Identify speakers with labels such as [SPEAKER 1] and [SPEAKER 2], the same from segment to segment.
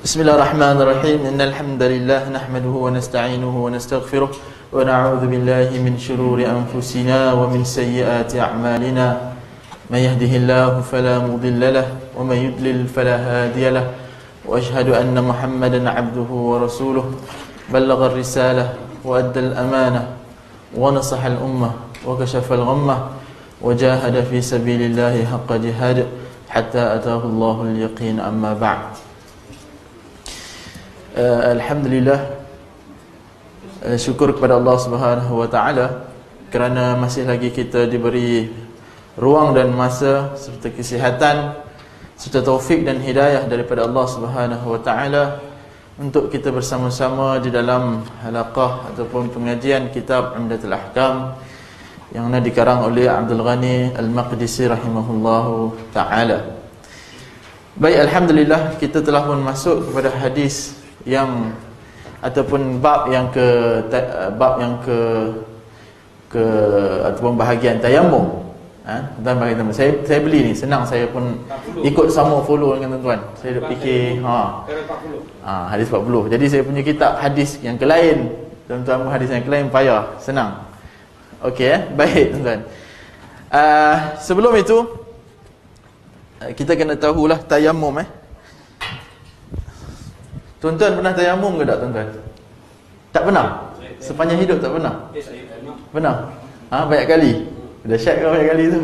[SPEAKER 1] بسم الله الرحمن الرحيم إن الحمد لله نحمده ونستعينه ونستغفره ونعوذ بالله من شرور أنفسنا ومن سيئات أعمالنا من يهده الله فلا مضل له ومن يضلل فلا هادي له وأشهد أن محمدا عبده ورسوله بلغ الرسالة وأدى الأمانة ونصح الأمة وكشف الغمة وجاهد في سبيل الله حق جهاده حتى أتاه الله اليقين. أما بعد. Alhamdulillah, syukur kepada Allah Subhanahu wa taala kerana masih lagi kita diberi ruang dan masa serta kesihatan serta taufik dan hidayah daripada Allah Subhanahu wa taala untuk kita bersama-sama di dalam halaqah ataupun pengajian kitab Umdatul Ahkam yang dikarang oleh Abdul Ghani Al-Maqdisi rahimahullahu taala. Baik, alhamdulillah, kita telah pun masuk kepada hadis yang ataupun bab yang ke ataupun bahagian tayammum. Tuan bahagian tayammum. Saya beli ni, senang, saya pun ikut sama follow dengan tuan-tuan. Saya dah fikir hadis 40. Jadi saya punya kitab hadis yang ke lain, tuan-tuan hadis yang ke lain payah, senang. Okey, baik tuan-tuan. Sebelum itu kita kena tahulah tayammum. Tuan-tuan pernah tayamum ke tak tuan-tuan? Tak pernah? Sepanjang hidup tak pernah? Pernah? Banyak kali? Dahsyat ke banyak kali tu?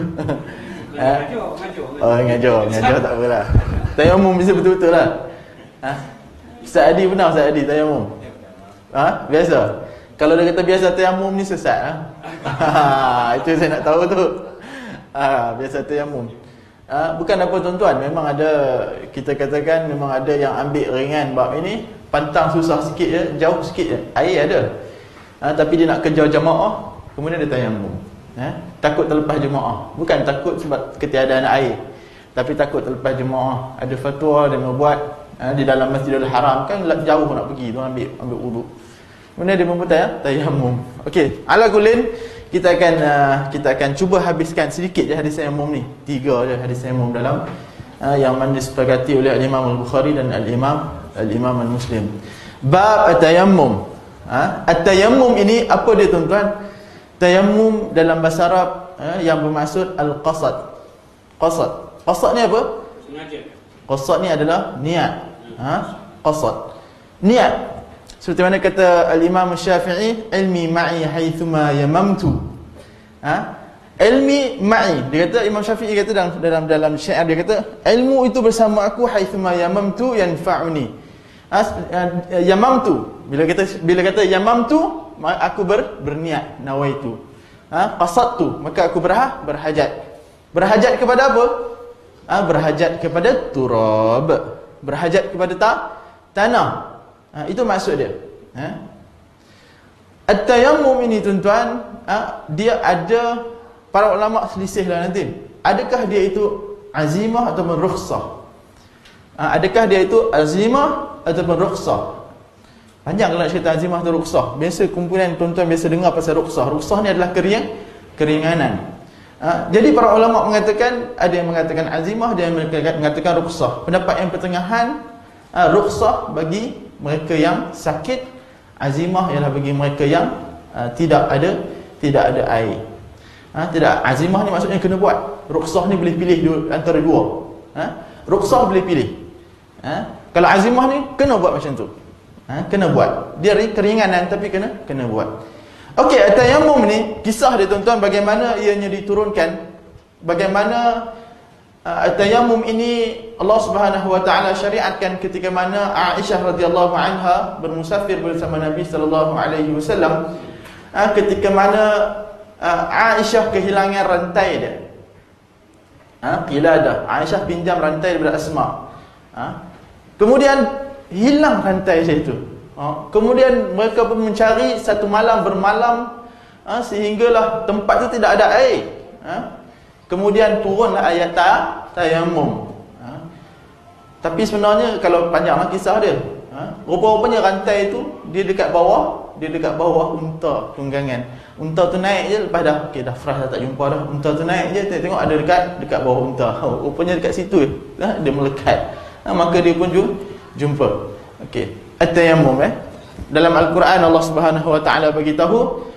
[SPEAKER 1] Ngajar tak apalah. Tayamum mesti betul-betul lah. Ustaz Adi pernah Ustaz Adi tayamum? Biasa? Kalau dia kata biasa tayamum ni sesat. Itu saya nak tahu tu. Biasa tayamum. Bukan apa tuan-tuan, memang ada, kita katakan memang ada yang ambil ringan bab ini, pantang susah sikit je, jauh sikit je, air ada. Tapi dia nak kejar jemaah, kemudian dia tayamum. Takut terlepas jemaah, bukan takut sebab ketiadaan air, tapi takut terlepas jemaah. Ada fatwa dia membuat di dalam Masjidil Haram, kan jauh nak pergi, tuan ambil wudu. Kemudian dia membuat tayamum. Okey, ala kulin, kita akan cuba habiskan sedikit je hadis tayammum ni. 3 je hadis tayammum dalam yang mana disepakati oleh Al-Imam Al-Bukhari dan Al-Imam Al-Muslim. Bab at-tayammum. At-tayammum ini apa dia tuan-tuan? Tayammum dalam bahasa Arab yang bermaksud al-qasad. Qasad ni apa? Sengaja. Qasad ni adalah niat. Qasad. Niat. Seperti mana kata Al-Imam Syafi'i, ilmi ma'i haithuma yamamtu. Ilmi ma'i, dia kata, Imam Syafi'i kata dalam syair dia kata, ilmu itu bersama aku haithuma yamamtu yanfa'uni. Yamamtu, bila kata yamamtu, aku berniat, nawaitu. Qasadtu, maka aku berhajat. Berhajat kepada apa? Berhajat kepada turab, berhajat kepada tanah. Itu maksud dia. At-tayammum ini tuan-tuan, dia ada, para ulama selisih lah nanti. Adakah dia itu azimah ataupun rukhsah? Adakah dia itu azimah ataupun rukhsah? Panjang kalau nak cerita azimah atau rukhsah. Biasa kumpulan tuan-tuan biasa dengar pasal rukhsah. Rukhsah ni adalah keringanan. Jadi para ulama mengatakan, ada yang mengatakan azimah, ada yang mengatakan rukhsah. Pendapat yang pertengahan, rukhsah bagi mereka yang sakit, azimah ialah bagi mereka yang tidak ada air. Azimah ni maksudnya kena buat. Rukhsah ni boleh pilih antara dua. Rukhsah boleh pilih. Kalau azimah ni kena buat macam tu. Kena buat. Dia keringanan tapi kena buat. Okey, at-tayammum ni kisah dia tuan-tuan, bagaimana ianya diturunkan, bagaimana at-tayammum ini Allah Subhanahu wa taala syariatkan ketika mana Aisyah radhiyallahu anha bermusafir bersama Nabi sallallahu alaihi wasallam. Ketika mana Aisyah kehilangan rantai dia. Qiladah. Aisyah pinjam rantai daripada Asma. Kemudian hilang rantai dia itu. Kemudian mereka pun mencari satu malam bermalam, sehinggalah tempat itu tidak ada air. Kemudian turunlah ayat tayammum. Tapi sebenarnya kalau panjanglah kisah dia, rupa-rupanya rantai itu dia dekat bawah unta tunggangan. Unta tu naik je, lepas dah okey, dah fresh, dah tak jumpa dah. Unta tu naik je, tengok ada dekat bawah unta. Rupanya dekat situ dia melekat. Maka dia pun jumpa. Okey, at-tayammum dalam Al-Quran Allah Subhanahu wa taala bagi tahu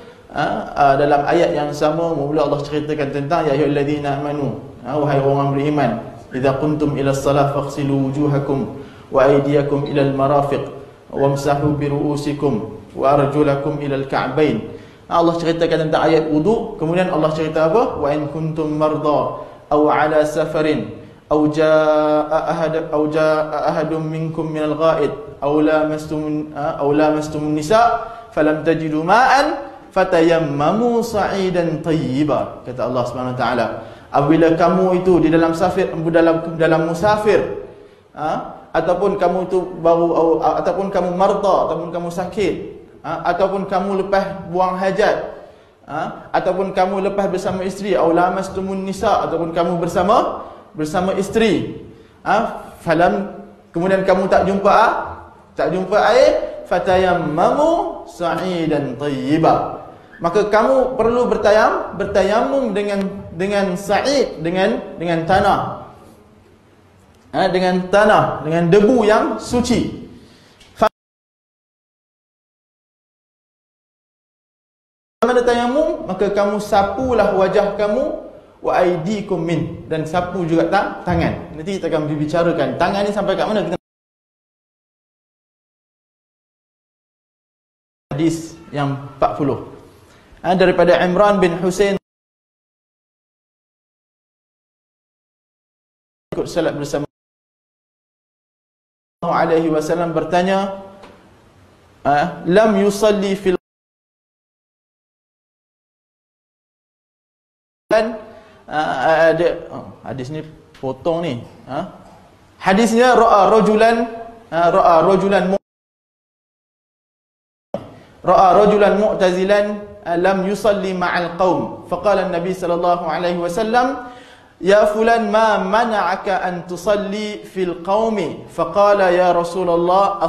[SPEAKER 1] dalam ayat yang sama mula Allah ceritakan tentang ya ayyuhallazina amanu, wahai orang beriman, idza qumtum ila shalah faghsilu wujuhakum wa aydiyakum ila al-marafiq wamsahu bi ru'usikum wa arjulakum ila al-ka'bain. Allah ceritakan tentang ayat wudu, kemudian Allah cerita apa? Wa in kuntum marda aw ala safarin aw jaa ahadun minkum min al-gha'id aw lamastumun nisa falam tajidu ma'an fatayammamu sa'idan tayyiba. Kata Allah Subhanahu wa taala, apabila kamu itu di dalam dalam musafir, ataupun kamu itu ataupun kamu marda, ataupun kamu sakit, ataupun kamu lepas buang hajat, ataupun kamu lepas bersama isteri, aw lamastumun nisa, ataupun kamu bersama isteri, kemudian kamu tak jumpa air, fatayammamu sa'idan tayyiba, maka kamu perlu bertayamum dengan sa'id, dengan tanah, dengan debu yang suci. Mana tayamum, maka kamu sapulah wajah kamu, wa aydikum min, dan sapu juga tangan. Nanti kita akan bicarakan tangan ni sampai kat mana. Kita hadis yang 40 daripada Imran bin Husain ikut salat bersama alaihi wasallam bertanya, lam yusalli fil hadis ni potong ni, hadisnya ra'a rajulan mu'tazilan lam yusalli ma'al qaum faqala an-nabi sallallahu alaihi wasallam ya fulan ma mana'aka an tusalli fil qaumi faqala ya Rasulullah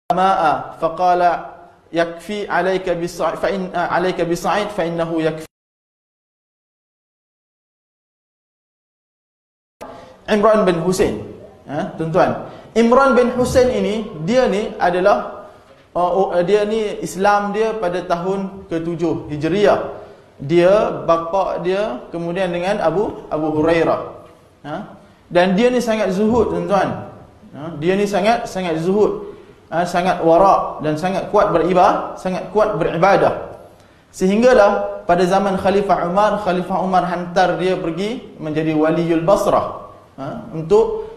[SPEAKER 1] as-sama'a faqala yakfi alayka bis-sa'id fa in alayka bis-sa'id fa innahu yakfi. Imran bin Husain, tuan-tuan, Imran bin Husain ini dia ni Islam dia pada tahun ke-7 Hijriah. Dia bapa dia kemudian dengan Abu Hurairah. Dan dia ni sangat zuhud, tuan-tuan. Dia ni sangat zuhud, sangat wara' dan sangat kuat beribadah. Sehinggalah pada zaman Khalifah Umar hantar dia pergi menjadi waliul Basrah, untuk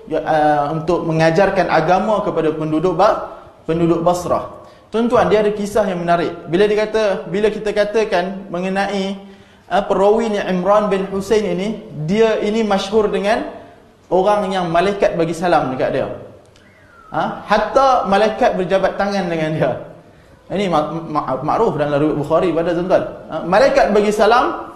[SPEAKER 1] mengajarkan agama kepada penduduk Basrah. Tuan-tuan, dia ada kisah yang menarik. Bila kita katakan mengenai perawinya Imran bin Husain ini, dia ini masyhur dengan orang yang malaikat bagi salam dekat dia. Hatta malaikat berjabat tangan dengan dia. Ini makruf dalam riwayat Bukhari pada tuan-tuan. Malaikat bagi salam,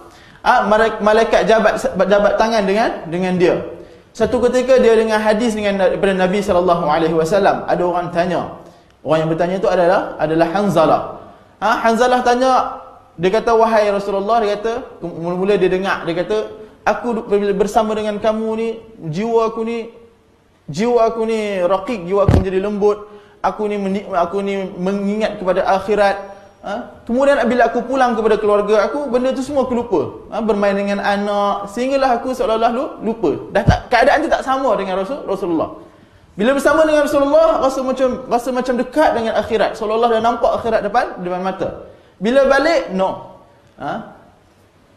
[SPEAKER 1] malaikat jabat tangan dengan dia. Satu ketika dia dengar hadis daripada Nabi sallallahu alaihi wasallam. Ada orang tanya. Orang yang bertanya itu adalah Hanzalah. Hanzalah tanya, dia kata, wahai Rasulullah, dia kata, mula-mula dia dengar, dia kata, aku bersama dengan kamu ni, jiwa aku ni raqiq, jiwa aku menjadi lembut, aku ni mengingat kepada akhirat. Kemudian bila aku pulang kepada keluarga aku, benda tu semua aku lupa. Bermain dengan anak, sehinggalah aku seolah-olah lupa. Keadaan tu tak sama dengan Rasulullah. Bila bersama dengan Rasulullah, rasa macam dekat dengan akhirat, seolah-olah dah nampak akhirat depan mata. Bila balik, no.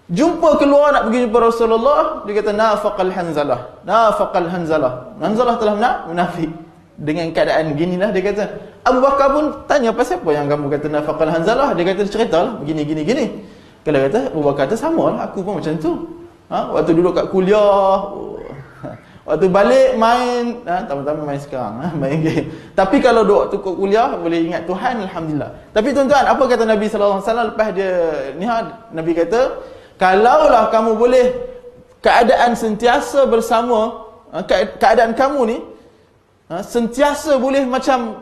[SPEAKER 1] Jumpa keluar nak pergi jumpa Rasulullah, dia kata nafaqal Hanzalah. Hanzalah telah munafik. Dengan keadaan beginilah, dia kata. Abu Bakar pun tanya, apa siapa yang kamu kata nafaqal Hanzalah? Dia kata, ceritalah begini. Kalau kata Abu Bakar tu samalah, aku pun macam tu. Waktu duduk kat kuliah, waktu balik main, tambah-tambah main sekarang, main game. Tapi kalau duduk waktu kuliah, boleh ingat Tuhan, alhamdulillah. Tapi tuan-tuan, apa kata Nabi sallallahu alaihi wasallam lepas dia ni? Nabi kata, kalaulah kamu boleh keadaan sentiasa bersama, keadaan kamu ni sentiasa boleh macam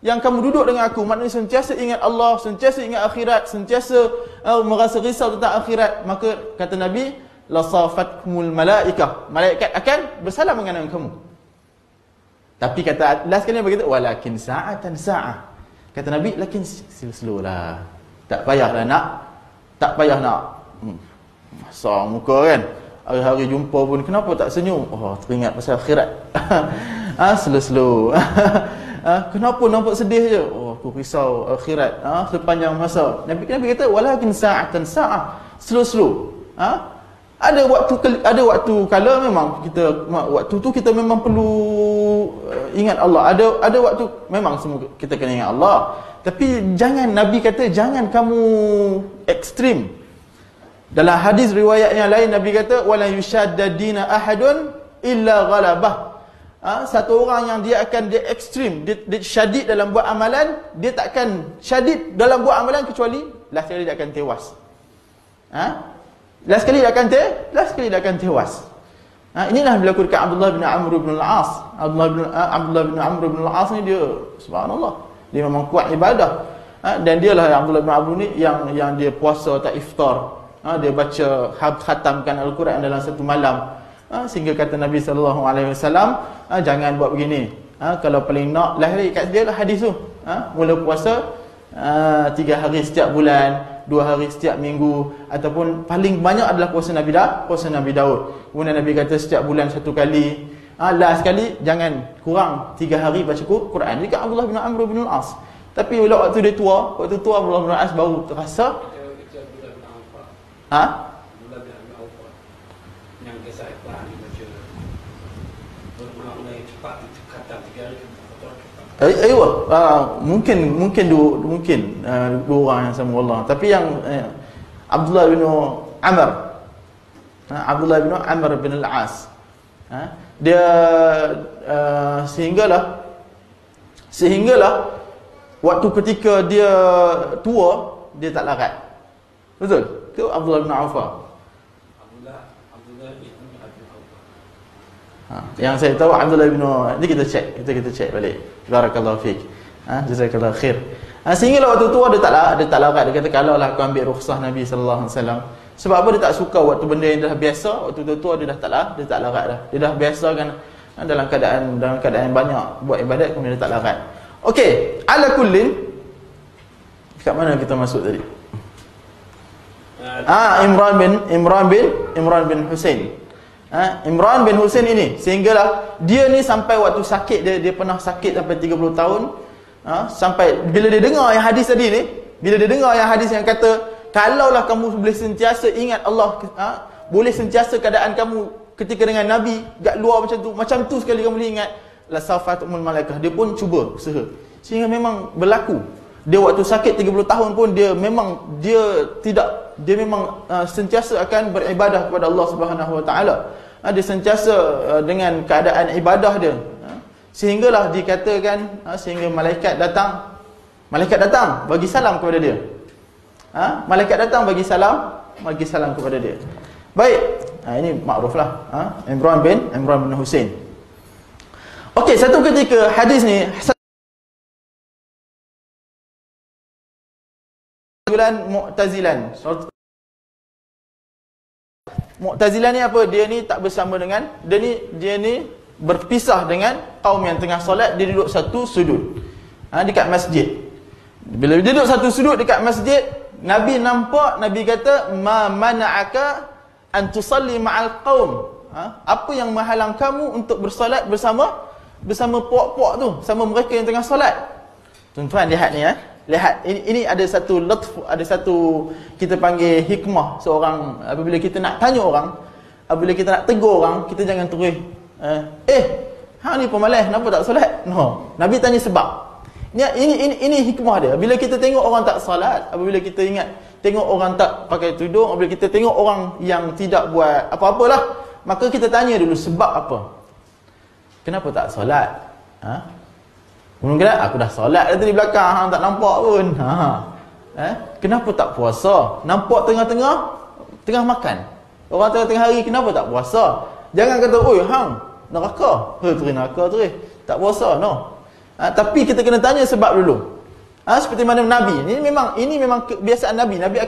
[SPEAKER 1] yang kamu duduk dengan aku, maknanya sentiasa ingat Allah, sentiasa ingat akhirat, sentiasa merasa risau tentang akhirat, maka kata Nabi, la safatkumul malaikah, malaikat akan bersalam dengan kamu. Tapi kata last kali Nabi kata walakin sa'atan sa'ah. Kata Nabi lakin slow lah. Tak payahlah nak. Tak payah nak. Masa muka kan. Hari-hari jumpa pun kenapa tak senyum? Oh, teringat pasal akhirat. Slow-slow. Kenapa nampak sedih je? Oh, aku risau akhirat. Sepanjang masa. Nabi kata walakin sa'atan sa'ah. Slow-slow. Ada waktu kala memang waktu tu kita memang perlu ingat Allah. Ada waktu memang semua kita kena ingat Allah. Tapi jangan, Nabi kata jangan kamu ekstrim. Dalam hadis riwayat yang lain Nabi kata wala yushadda dina ahadun illa ghalabah. Satu orang yang dia ekstrim, dia syadid dalam buat amalan, dia takkan syadid dalam buat amalan kecuali last kali dia akan tewas. Last kali dia akan tewas. Inilah berlaku dekat Abdullah bin Amr bin Al-As. Abdullah bin Amr bin Al-As ni dia subhanallah, dia memang kuat ibadah. Dan dialah Abdullah bin Amr ni yang dia puasa tak iftar. Dia baca khatamkan Al-Quran dalam satu malam. Sehingga kata Nabi SAW, jangan buat begini. Kalau paling nak lahir kat dia lah hadis tu. Mula puasa 3 hari setiap bulan, 2 hari setiap minggu, ataupun paling banyak adalah puasa Nabi Daud. Kemudian Nabi kata setiap bulan 1 kali. Last sekali jangan kurang 3 hari baca Quran. Jadi kat Abdullah bin Amr bin Al-As. Tapi bila waktu dia tua, Abdullah bin Al-As baru terasa.
[SPEAKER 2] Yang kisah Quran dibaca mulai cepat kata 3 hari.
[SPEAKER 1] Mungkin dua orang yang sama Allah. Tapi yang Abdullah bin Amr bin Al-As, dia sehinggalah waktu ketika dia tua dia tak larat. Betul? Ke Abdullah bin Auf? Yang saya tahu Abdullah bin, ni kita cek balik. Barakallahu fiik. Jazakallahu khair. Sehinggalah waktu tua dia tak larat. Dia kata kalaulah aku ambil rukhsah Nabi sallallahu alaihi wasallam. Sebab apa dia tak suka waktu benda yang dah biasa, waktu tua dia dah tak larat dah. Dia dah biasa kan dalam keadaan banyak buat ibadat, kemudian dia tak larat. Okey, ala kullin, kat mana kita masuk tadi? Imran bin Husain. Imran bin Husain ini, sehinggalah dia ni sampai waktu sakit, dia pernah sakit sampai 30 tahun. Sampai bila dia dengar yang hadis tadi ni, bila dia dengar yang hadis yang kata kalaulah kamu boleh sentiasa ingat Allah, boleh sentiasa keadaan kamu ketika dengan Nabi kat luar macam tu sekali kamu boleh ingat, la safatumul malaikah. Dia pun cuba usaha, sehingga memang berlaku. Dia waktu sakit 30 tahun pun dia memang sentiasa akan beribadah kepada Allah Subhanahu Wa Taala. Dia sentiasa dengan keadaan ibadah dia. Sehinggalah dikatakan sehingga malaikat datang bagi salam kepada dia. Malaikat datang bagi salam kepada dia. Baik, ini makruflah. Imran bin Husain. Okey, satu ketika hadis ni Mu'tazilan ni apa? Dia ni tak bersama dengan dia ni berpisah dengan kaum yang tengah solat. Dia duduk satu sudut dekat masjid. Bila dia duduk satu sudut dekat masjid, Nabi nampak, Nabi kata ma mana'aka an tusalli ma'al qaum. Apa yang menghalang kamu untuk bersolat bersama puak-puak tu, sama mereka yang tengah solat. Tuan-tuan lihat ni lihat, ini ada satu latf, ada satu kita panggil hikmah seorang. Apabila kita nak tanya orang, apabila kita nak tegur orang, kita jangan terus hang ni pemalas, kenapa tak solat? No, Nabi tanya sebab. Ini hikmah dia. Bila kita tengok orang tak solat, apabila kita tengok orang tak pakai tudung, apabila kita tengok orang yang tidak buat apa-apalah, maka kita tanya dulu sebab apa? Kenapa tak solat? Mungkin aku dah solat tadi di belakang, hang tak nampak pun. Kenapa tak puasa? Nampak tengah makan. Orang tengah hari, kenapa tak puasa? Jangan kata, oi hang neraka. Terus neraka terus. Tak puasa, no. Tapi kita kena tanya sebab dulu. Seperti mana Nabi. Ini memang kebiasaan Nabi. Nabi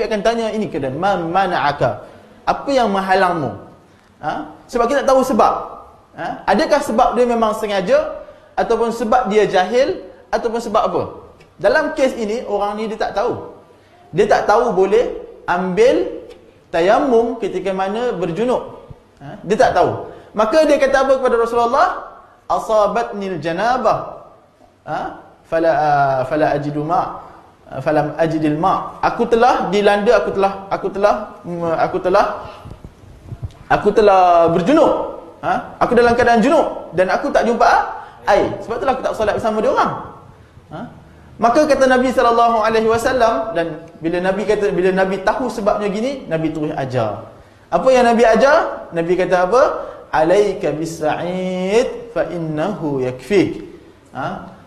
[SPEAKER 1] akan tanya ini keadaan mana'aka. Apa yang menghalangmu? Sebab kita tahu sebab. Adakah sebab dia memang sengaja, ataupun sebab dia jahil, ataupun sebab apa? Dalam kes ini, orang ni dia tak tahu. Dia tak tahu boleh ambil tayamum ketika mana berjunub. Dia tak tahu. Maka dia kata apa kepada Rasulullah? Asabatnil janabah. Fala ajidu ma. Falam ajidil ma. Aku telah dilanda, aku telah berjunub. Aku dalam keadaan junub dan aku tak jumpa air. Sebab itulah aku tak solat bersama dia orang. Maka kata Nabi SAW, dan bila Nabi tahu sebabnya gini, Nabi terus ajar. Apa yang Nabi ajar? Nabi kata apa? Alaika bis-sa'id fa innahu yakfik.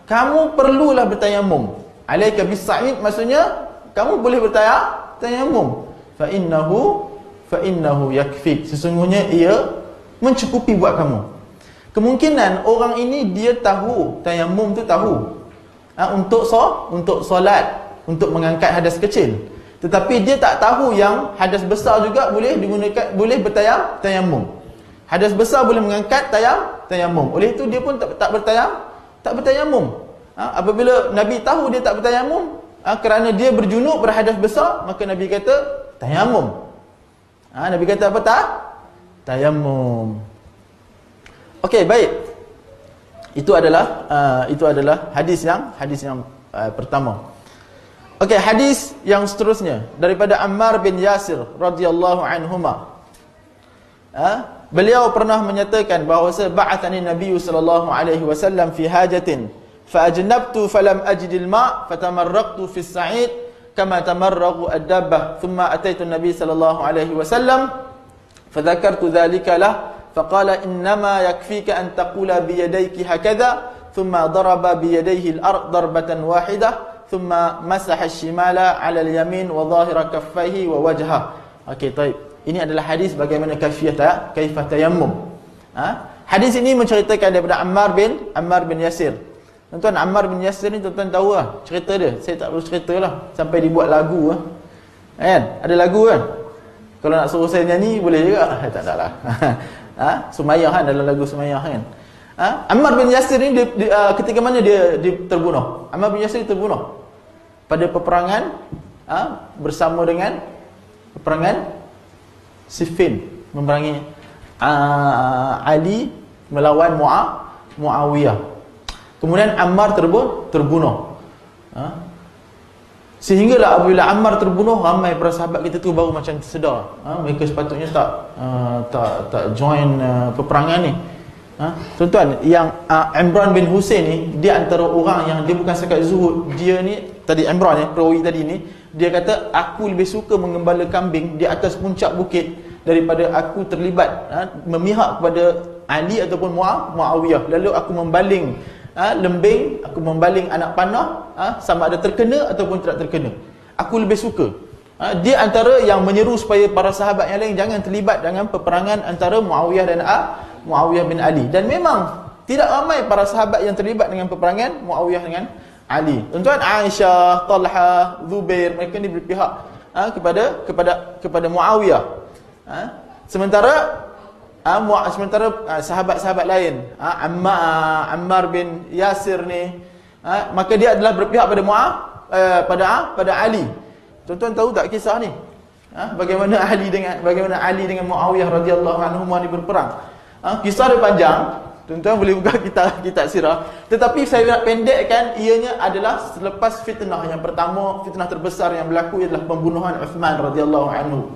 [SPEAKER 1] Kamu perlulah bertayamum. Alaika bis-sa'id maksudnya kamu boleh bertayamum. Fa innahu yakfik. Sesungguhnya ia mencukupi buat kamu. Kemungkinan orang ini dia tahu tayamum tu tahu. Untuk solat, untuk mengangkat hadas kecil. Tetapi dia tak tahu yang hadas besar juga boleh boleh bertayamum. Hadas besar boleh mengangkat tayamum. Oleh itu dia pun tak bertayamum. Apabila Nabi tahu dia tak bertayamum, kerana dia berjunub berhadas besar, maka Nabi kata tayamum. Nabi kata apa tak? Tayamum. Okey, baik. Itu adalah hadis yang pertama. Okey, hadis yang seterusnya daripada Ammar bin Yasir radhiyallahu anhuma. Beliau pernah menyatakan bahawa ba'athani Nabi sallallahu alaihi wasallam fi hajatin fa ajnabtu falam ajidil ma fatamarraqtu fi as-sa'id kama tamarraqu ad-dabbah thumma ataitu Nabi sallallahu alaihi wasallam fadhakartu dhalika lah فقال إنما يكفيك أن تقول بيديك هكذا ثم ضرب بيديه الأرض ضربة واحدة ثم مسح الشمال على اليمين وظاهر كفيه ووجهه. Okey, baik. Ini adalah hadis bagaimana kaifah tayammum. Hadis ini menceritakan daripada Ammar bin Yasir. Tuan-tuan, Ammar bin Yasir ni tuan-tuan tahu lah cerita dia. Saya tak perlu cerita lah, sampai dibuat lagu lah. Kan? Ada lagu kan? Kalau nak suruh saya nyanyi boleh juga. Tak ada lah. Sumayyah kan, dalam lagu Sumayyah kan. Ammar bin Yasir ni ketika mana dia terbunuh? Ammar bin Yasir terbunuh pada peperangan bersama dengan peperangan Siffin, memerangi Ali melawan Muawiyah. Kemudian Ammar terbunuh. Sehinggalah apabila Ammar terbunuh, ramai para sahabat kita tu baru macam tersedar. Mereka sepatutnya tak join peperangan ni. Tuan-tuan, yang Imran bin Husain ni, dia antara orang yang dia bukan sekat zuhud. Dia ni, tadi Imran ni, perawi tadi ni, dia kata, aku lebih suka mengembala kambing di atas puncak bukit daripada aku terlibat memihak kepada Ali ataupun Muawiyah. Lalu aku membaling lembing, aku membaling anak panah, sama ada terkena ataupun tidak terkena. Aku lebih suka. Dia antara yang menyeru supaya para sahabat yang lain jangan terlibat dengan peperangan antara Muawiyah bin Ali. Dan memang tidak ramai para sahabat yang terlibat dengan peperangan Muawiyah dengan Ali. Tuan-tuan, Aisyah, Talha, Zubair, mereka ni berpihak kepada Muawiyah. Sementara sahabat-sahabat lain, Ammar bin Yasir ni, maka dia adalah berpihak pada Ali. Tuan-tuan tahu tak kisah ni? Bagaimana Ali dengan Muawiyah radhiyallahu anhu ni berperang? Kisah dia panjang. Tuan-tuan boleh buka kitab sirah. Tetapi saya nak pendekkan, ianya adalah selepas fitnah yang pertama, fitnah terbesar yang berlaku ialah pembunuhan Uthman radhiyallahu anhu.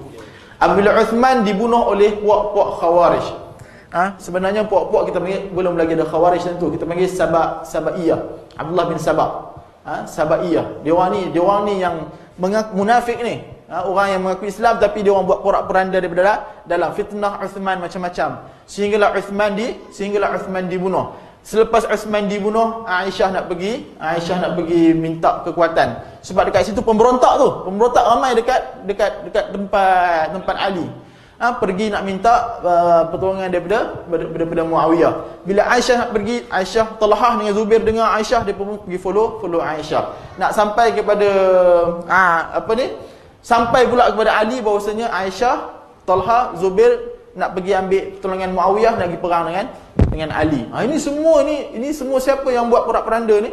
[SPEAKER 1] Apabila Uthman dibunuh oleh puak-puak Khawarij. Sebenarnya puak-puak kita panggil, belum lagi ada Khawarij tentu, kita panggil Sabaiyah. Abdullah bin Sabaiyah. Dia orang ni yang munafik ni. Orang yang mengaku Islam tapi dia orang buat porak-poranda daripada dalam fitnah Uthman macam-macam. Sehinggalah Uthman dibunuh. Selepas Uthman dibunuh, Aisyah nak pergi minta kekuatan. Sebab dekat situ pemberontak ramai dekat tempat Ali. Pergi nak minta pertolongan daripada Muawiyah. Bila Aisyah nak pergi, Talhah dengan Zubair dengar Aisyah, dia pun pergi follow Aisyah. Nak sampai kepada sampai pula kepada Ali bahawasanya Aisyah, Talha, Zubair nak pergi ambil pertolongan Muawiyah, nak pergi perang dengan Ali. Ini semua siapa yang buat porak-poranda ni?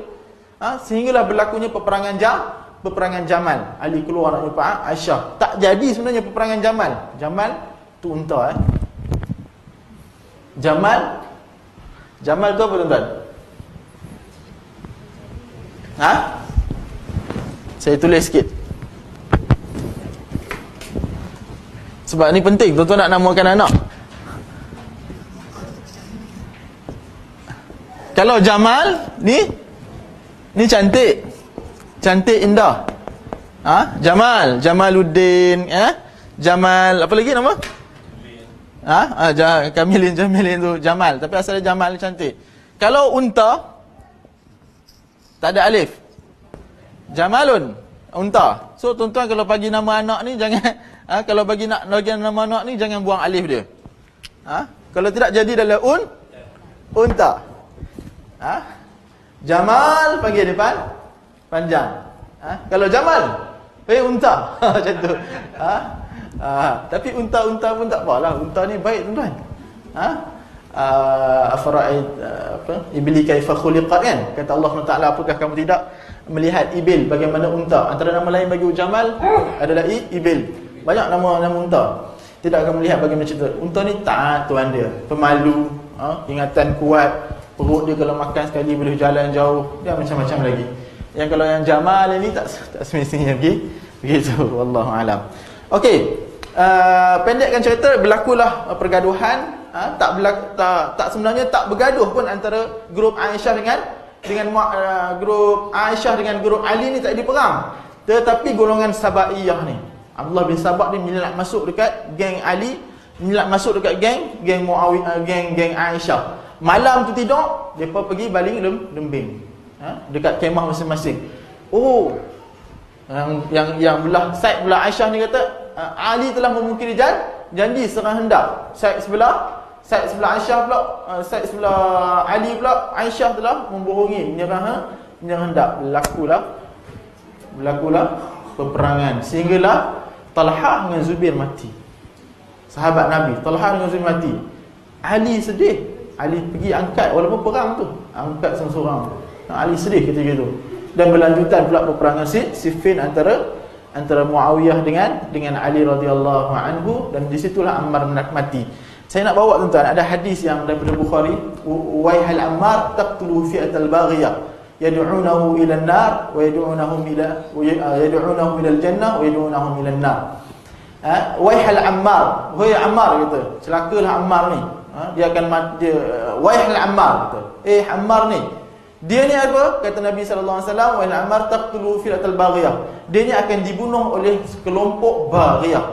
[SPEAKER 1] Sehinggalah berlakunya peperangan Jamal. Ali keluar nak jumpa Aisyah. Tak jadi sebenarnya peperangan Jamal. Jamal tu unta. Jamal tu apa tuan-tuan? Saya tulis sikit. Sebab ni penting, tuan-tuan nak namakan anak. Kalau Jamal ni cantik. Cantik indah. Jamaluddin, Jamal, apa lagi nama? Jamilin tu Jamal, tapi asalnya Jamal ni cantik. Kalau unta tak ada alif, Jamalun, unta. So tuan-tuan kalau bagi nama anak ni jangan kalau bagi nama anak ni jangan buang alif dia. Kalau tidak jadi dalam unta. Jamal panggil depan panjang. Kalau Jamal unta. Macam tu. Tapi unta pun tak apalah. Unta ni baik tuan-tuan. Afara'ait ibli kaifa khuliqat, kan? Kata Allah Taala, apakah kamu tidak melihat ibil, bagaimana unta? Antara nama lain bagi Jamal adalah ibil. Banyak nama unta. Tidak akan melihat bagaimana cerita. Unta ni taat tuan dia, pemalu, ingatan kuat, perut dia kalau makan sekali boleh jalan jauh, dia macam-macam lagi. Yang kalau yang Jamal ini tak semestinya begitu. Wallahu alam. Okey, pendekkan cerita, berlakulah pergaduhan. Tak sebenarnya tak bergaduh pun antara grup Aisyah dengan grup Aisyah dengan grup Ali ni tak ada perang. Tetapi golongan Sabaiyah ni, Abdullah bin Sabah ni menyelak masuk dekat geng Ali, menyelak masuk dekat geng Muawiyah, geng Aisyah. Malam tu tidur, depa pergi baling lembing. Dekat kemah masing-masing. Yang belah side belah Aisyah ni kata Ali telah memungkiri janji serang hendak. Side sebelah Aisyah pula, side sebelah Ali pula, Aisyah telah membohongi, menyerang hendak. Berlakulah peperangan sehinggalah Talhah dengan Zubair mati. Sahabat Nabi, Talhah dengan Zubair mati. Ali sedih. Ali pergi angkat, walaupun perang tu, angkat seorang-seorang. Ali sedih ketika itu. Dan berlanjutan pula peperangan Siffin antara Muawiyah dengan Ali radhiyallahu anhu, dan di situlah Ammar mati. Saya nak bawa tuan-tuan, ada hadis yang daripada Bukhari, waihal Ammar taqtulu fi'atal baghiyah yad'unahu ila an-nar wa yad'unahum ila al-jannah wa yad'unahum ila an-nar. Waihal Ammar, wahai Ammar kata, celakalah Ammar ni. Dia akan mati. Waihal Ammar kata, Ammar ni, dia ni apa? Kata Nabi sallallahu alaihi wasallam, waihal Ammar taqtulu fi'atal baghiyah. Dia ni akan dibunuh oleh kelompok baghiyah,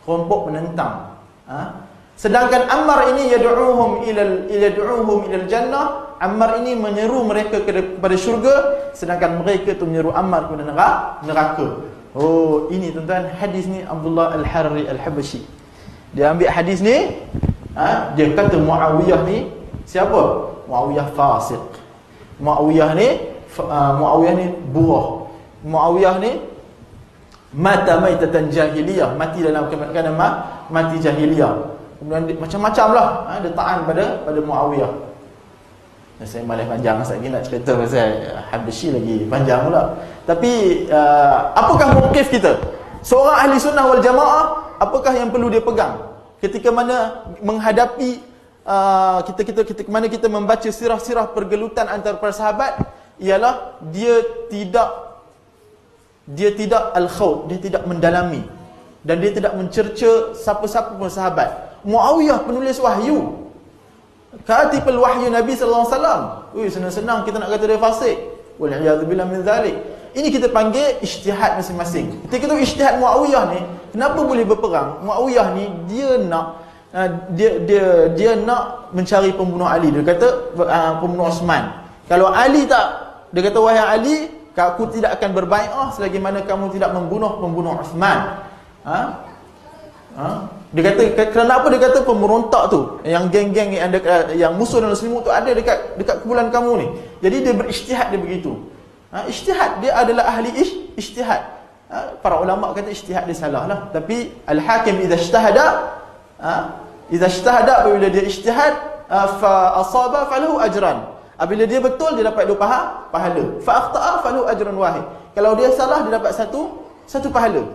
[SPEAKER 1] kelompok menentang. Sedangkan Ammar ini yad'uhum ilal jannah. Ammar ini menyeru mereka kepada syurga, sedangkan mereka tu menyeru Ammar kepada neraka. Ini tuan-tuan, hadis ni Abdullah Al-Harri Al-Habashi. Dia ambil hadis ni, dia kata Muawiyah ni siapa? Muawiyah fasiq. Muawiyah ni buruk. Muawiyah ni mata maitatan jahiliyah, mati dalam keadaan mati jahiliyah. Kemudian macam-macam lah dia ta'an pada Muawiyah. Saya malas panjang lagi nak cerita pasal Habashi lagi panjang pula. Tapi apakah mauqif kita? Seorang ahli sunnah wal jamaah, apakah yang perlu dia pegang ketika mana menghadapi kita mana kita membaca sirah-sirah pergelutan antara para sahabat, ialah dia tidak al-khawd, dia tidak mendalami, dan dia tidak mencerca siapa-siapa pun sahabat. Muawiyah penulis wahyu, katibul wahyu Nabi sallallahu alaihi wasallam. Senang-senang kita nak kata dia fasik. Wal iyad billah min zalik. Ini kita panggil ijtihad masing-masing. Ketika tu ijtihad Muawiyah ni, kenapa boleh berperang? Muawiyah ni dia nak mencari pembunuh Ali. Dia kata pembunuh Osman. Kalau Ali tak, dia kata wahai Ali, aku tidak akan berbai'ah selagi mana kamu tidak membunuh Osman. Dia kata, kenapa dia kata pemberontak tu, yang geng-geng yang musuh dan selimut tu ada dekat kumpulan kamu ni. Jadi dia berijtihad, dia begitu. Ijtihad, dia adalah ahli ijtihad. Para ulama kata ijtihad dia salah lah. Tapi al-hakim idza ijtahada apabila dia ijtihad, fa asaba falahu ajran. Apabila dia betul dia dapat 2 pahala. Fa akhta'a falahu ajrun wahid. Kalau dia salah dia dapat satu pahala.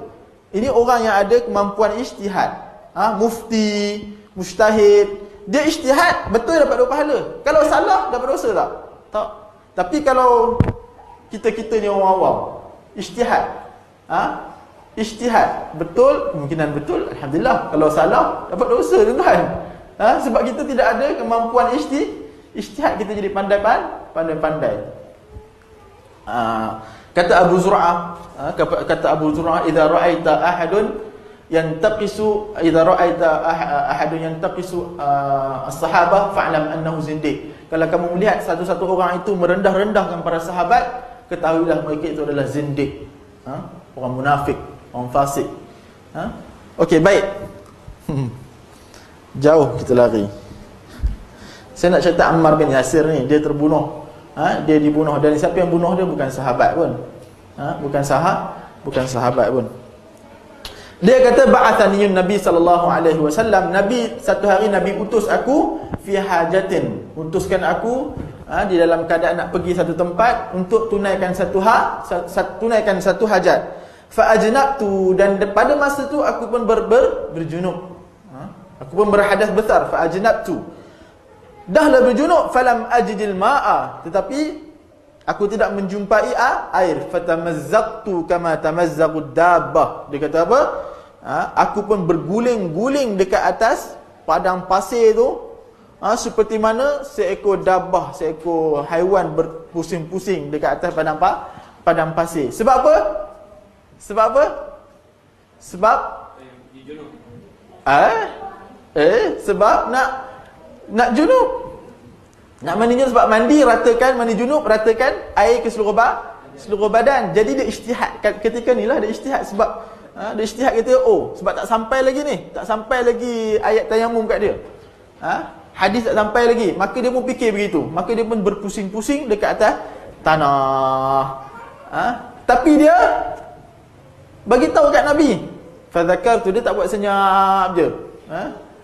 [SPEAKER 1] Ini orang yang ada kemampuan ijtihad. Mufti, mujtahid, dia ijtihad betul dapat 2 pahala. Kalau salah dapat dosa tak? Tak. Tapi kalau kita ni orang awam, ijtihad. Ijtihad betul, kemungkinan betul, alhamdulillah. Kalau salah dapat dosa tuan. Sebab kita tidak ada kemampuan ijtihad, kita jadi pandai-pandai. Kata Abu Zur'ah, idza ra'aita ahadun yantaqisu as-sahabah fa'lam annahu zindiq. Kalau kamu melihat satu-satu orang itu merendah-rendahkan para sahabat, ketahuilah mereka itu adalah zindiq. Orang munafik, orang fasik. Okey, baik. Jauh kita lari. Saya nak cerita Ammar bin Yasir ni, dia terbunuh. Dia dibunuh, dan siapa yang bunuh dia bukan sahabat pun. Bukan sahabat pun. Dia kata ba'athaniyun Nabi sallallahu alaihi wasallam, Nabi satu hari Nabi utus aku fi hajatin, utuskan aku di dalam keadaan nak pergi satu tempat untuk tunaikan satu hajat. Fa ajnabtu, dan pada masa tu aku pun berjunub. Aku pun berhadas besar. Fa ajnabtu, dahlah berjunub. Falam ajidil ma'a, tetapi aku tidak menjumpai air. Fatamazzaqtu kama tamazzaqud dabbah. Dia kata apa? Aku pun berguling-guling dekat atas padang pasir tu, seperti mana seekor dabbah, seekor haiwan berpusing-pusing dekat atas padang pasir. Sebab apa? Sebab sebab nak junub. Nak mandi junub, sebab mandi junub ratakan air ke seluruh badan. Jadi dia ijtihad ketika ni lah, dia ijtihad sebab dia ijtihad kata sebab tak sampai lagi ayat tayamum kat dia. Hadis tak sampai lagi, maka dia pun fikir begitu. Maka dia pun berpusing-pusing dekat atas tanah. Tapi dia bagi tahu kat Nabi. Fadzakartu, dia tak buat senyap je.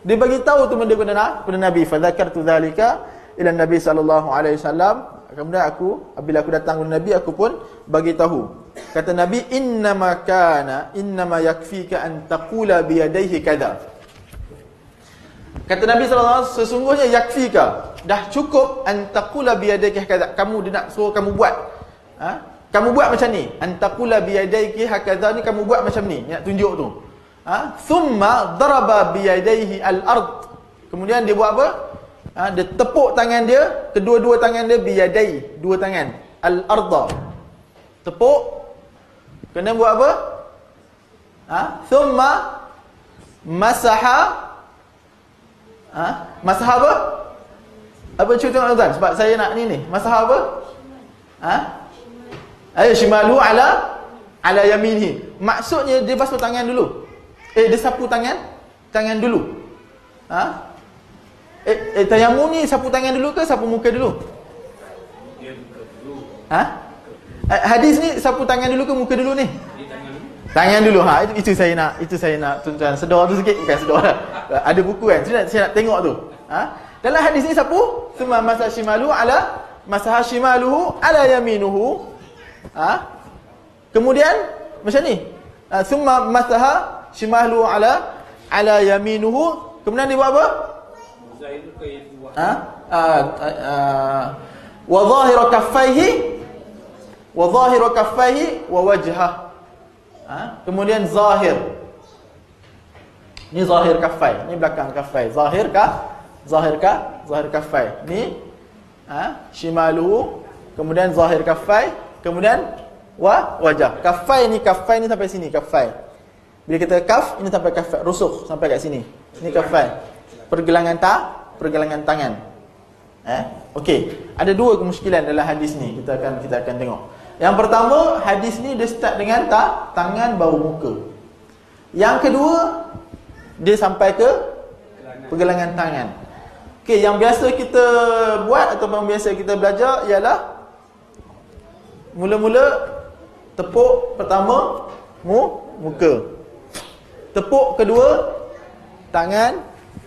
[SPEAKER 1] Dia bagi tahu tu benda kepada Nabi. Fadzakartu zalika ila Nabi sallallahu alaihi wasallam. Kemudian apabila aku datang kepada Nabi, aku pun bagi tahu. Kata Nabi, innama yakfika an taqula bi yadayhi kadza. Kata Nabi sallallahu alaihi wasallam, sesungguhnya yakfika, dah cukup an taqula bi yadayhi kadza. Dia nak suruh kamu buat. Kamu buat macam ni. An taqula bi yadayhi kadza ni, kamu buat macam ni. Nak tunjuk tu. Thumma daraba bi yadayhi al-ard. Kemudian dia buat apa? Dia tepuk tangan dia, kedua-dua tangan dia biyadai, 2 tangan, al-arda. Tepuk. Kemudian buat apa? Thumma masaha. Masaha apa? Apa cuba tengok tuan, sebab saya nak ni. Masaha apa? Ayo shimalu ala yaminhi. Maksudnya dia basuh tangan dulu. Dia sapu tangan dulu. Tayamum ni sapu tangan dulu ke sapu muka dulu? Hadis ni sapu tangan dulu ke muka dulu ni? Tangan dulu. Itu saya nak tuan-tuan sedar tu sikit, bukan sedar lah. Ada buku kan. Saya nak tengok tu. Dalam hadis ni sapu, thumma masaha shimaluhu ala yaminuhu. Kemudian macam ni. Thumma masaha shimaluhu ala yaminuhu. Kemudian dia buat apa? Wa zahiru kaffaihi wa wajhah. Kemudian zahir. Ni zahir kaffai, ni belakang kaffai. Zahir kaffai. Ni shimaluhu, kemudian zahir kaffai, kemudian wajah. Kaffai ni sampai sini, kaffai. Bila kita kaf, ini sampai kaffai, rusuk sampai kat sini. Ni kaffai. Pergelangan tangan. Okey, ada 2 kemusykilan dalam hadis ni. Kita akan tengok. Yang pertama, hadis ni dia start dengan tangan baru muka. Yang kedua, dia sampai ke pergelangan tangan. Okey, yang biasa kita buat ataupun biasa kita belajar ialah mula-mula tepuk pertama muka. Tepuk kedua tangan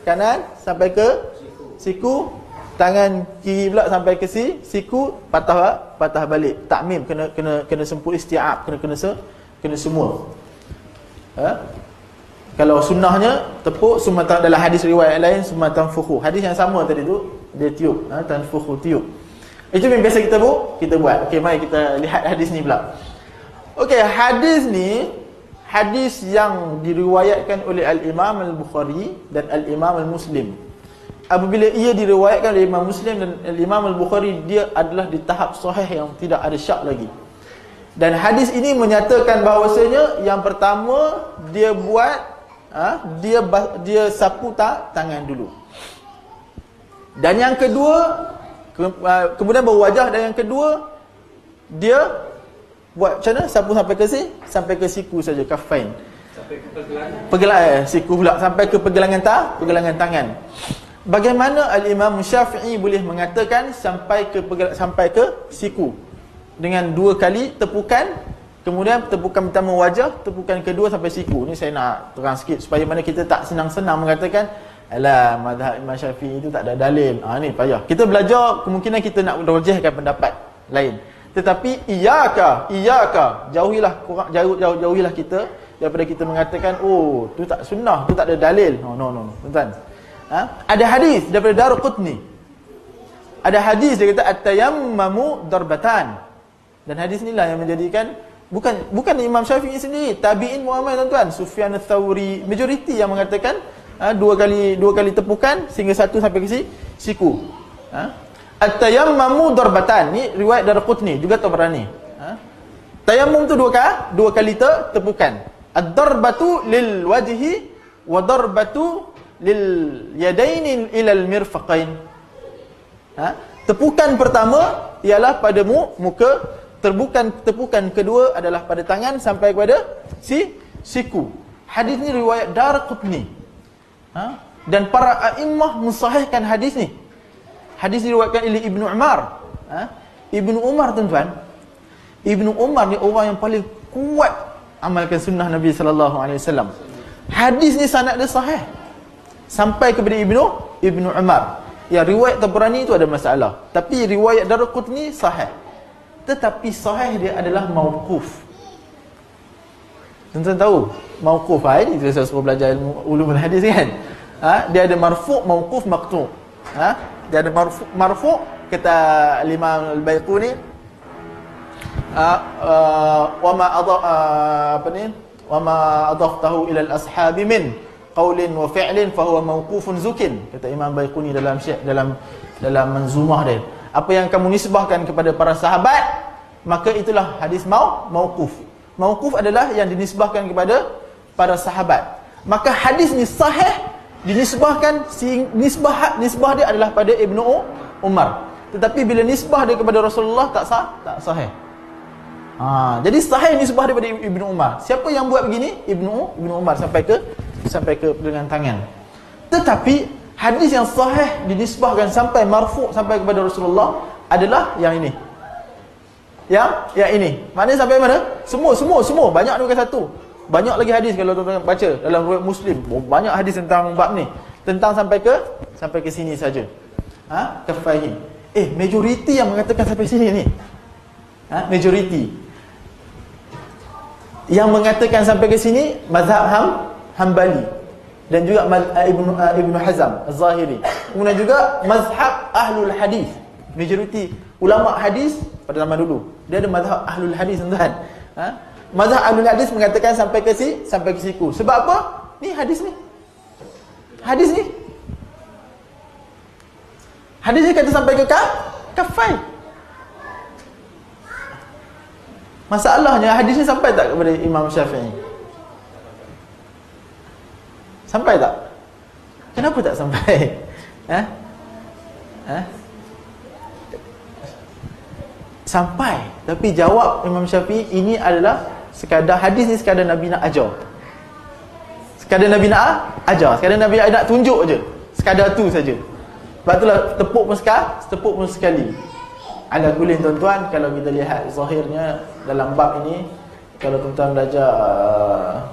[SPEAKER 1] kanan sampai ke siku, tangan kiri pula sampai ke siku, patah balik. Takmim kena sempul isti'ab, kena semua. Kalau sunnahnya tepuk sumatan, dalam hadis riwayat lain sumatan fuhu. Hadis yang sama tadi tu dia tiup, tanfuhu tiup. Itu yang biasa kita buat. Okey, mari kita lihat hadis ni pula. Okey, hadis ni hadis yang diriwayatkan oleh Al-Imam Al-Bukhari dan Al-Imam Al-Muslim. Apabila ia diriwayatkan oleh Imam Muslim dan Al-Imam Al-Bukhari, dia adalah di tahap sahih yang tidak ada syak lagi. Dan hadis ini menyatakan bahawasanya yang pertama dia buat dia sapu tangan dulu. Dan yang kedua kemudian berwajah, dan yang kedua dia buat macam mana? Sapu sampai ke siku saja, kafain.
[SPEAKER 2] Sampai ke pergelangan.
[SPEAKER 1] Pergelangan siku pula, sampai ke pergelangan tangan. Bagaimana Al-Imam Syafi'i boleh mengatakan sampai ke siku dengan 2 kali tepukan, kemudian tepukan pertama wajah, tepukan kedua sampai siku. Ni saya nak terang sikit supaya mana kita tak senang-senang mengatakan alah, mazhab Imam Syafi'i itu tak ada dalil. Ni payah. Kita belajar, kemungkinan kita nak merojehkan pendapat lain. Tetapi iyaka, jauhilah kita daripada kita mengatakan oh tu tak sunnah, tu tak ada dalil. No, tuan-tuan. Ada hadis daripada Daraqutni. Ada hadis dia kata at-tayammamu darbatan. Dan hadis inilah yang menjadikan bukan Imam Syafi'i sendiri, tabi'in Muhammad, tuan-tuan, Sufyan Ats-Tsauri, majoriti yang mengatakan dua kali tepukan sehingga satu sampai ke siku. At-tayammamu darbatan. Ni riwayat Daraqutni juga Tabrani. Tayammum tu dua kali tepukan. Ad-darbatu lil wajhi wa darbatu lil yadaini ila al mirfaqain. Tepukan pertama ialah pada muka, tepukan kedua adalah pada tangan sampai kepada siku. Hadis ni riwayat Daraqutni. Dan para a'immah mensahihkan hadis ni. Hadis diriwayatkan oleh Ibnu Umar. Ibnu Umar, tuan-tuan, Ibnu Umar ni orang yang paling kuat amalkan sunnah Nabi sallallahu alaihi wasallam. Hadis ni sanad dia sahih sampai kepada Ibnu Umar. Ya, riwayat Tabrani itu ada masalah, tapi riwayat Daraqutni sahih. Tetapi sahih dia adalah mauquf. Tuan-tuan tahu mauquf ini kita suruh belajar ilmu ulumul hadis kan? Dia ada marfu', mauquf, maqtu'. Dia ada marfu' kata Imam Al-Baiquni, wa ma adaftahu ila al-ashabi min qaulin wa fi'lin fa huwa mauqufun zukin, kata Imam Baiquni dalam manzumah dia. Apa yang kamu nisbahkan kepada para sahabat, maka itulah hadis mauquf. Mauquf adalah yang dinisbahkan kepada para sahabat. Maka hadis ni sahih dinisbahkan, nisbah dia adalah pada Ibnu Umar. Tetapi bila nisbah dia kepada Rasulullah tak sahih. Jadi sahih nisbah daripada Ibnu Umar. Siapa yang buat begini? Ibnu Umar sampai ke dengan tangan. Tetapi hadis yang sahih dinisbahkan sampai marfu' sampai kepada Rasulullah adalah yang ini. Yang ini. Maknanya sampai mana? Semua. Banyak ni bukan satu. Banyak lagi hadis kalau tuan-tuan baca dalam riwayat Muslim. Banyak hadis tentang bab ni. Tentang sampai ke sini saja. Kafaihi. Majoriti yang mengatakan sampai sini ni. Majoriti yang mengatakan sampai ke sini mazhab Hambali dan juga Ibnu Hazm Az-Zahiri. Kemudian juga mazhab Ahlul Hadis. Majoriti ulama hadis pada zaman dulu dia ada mazhab Ahlul Hadis, tuan-tuan. Mazhab Ahlul Hadis mengatakan sampai ke siku. Sebab apa? Ni hadis ni. Hadis ni kata sampai ke kafai. Masalahnya hadis ni sampai tak kepada Imam Syafi'i? Sampai tak? Kenapa tak sampai? Sampai. Tapi jawab Imam Syafi'i, ini adalah sekadar hadis ni sekadar Nabi nak ajar. Sekadar Nabi nak ajar, sekadar Nabi nak tunjuk je. Sekadar tu saja. Sebab itulah tepuk pun sekali. Ala kulin, tuan-tuan, kalau kita lihat zahirnya dalam bab ini, kalau tuan-tuan belajar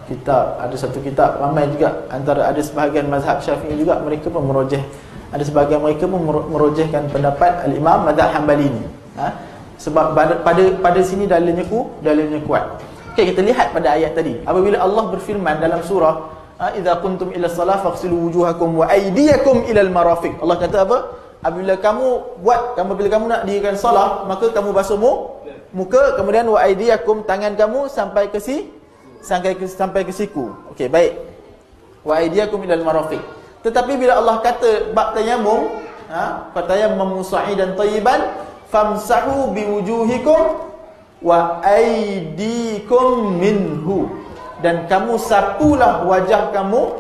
[SPEAKER 1] kitab, ada satu kitab ramai juga antara ada sebahagian mazhab Syafi'i juga, mereka pun merojeh Ada sebahagian mereka pun merojehkan pendapat al-Imam Mazhab Hanbali ni. Sebab pada sini dalilnya kuat. Okey, kita lihat pada ayat tadi. Apabila Allah berfirman dalam surah idza kuntum ila salah faghsilu wujuhakum wa aydiyakum ila al-marafiq. Allah kata apa? Apabila kamu nak dirikan solat, maka kamu basuh muka, kemudian wa aydiyakum, tangan kamu sampai ke siku. Okey, baik. Wa aydiyakum ila al-marafiq. Tetapi bila Allah kata bab tayammum, fatayammum sa'idan tayyiban famsahu biwujuhikum wa aydikum minhu. Dan kamu sapulah wajah kamu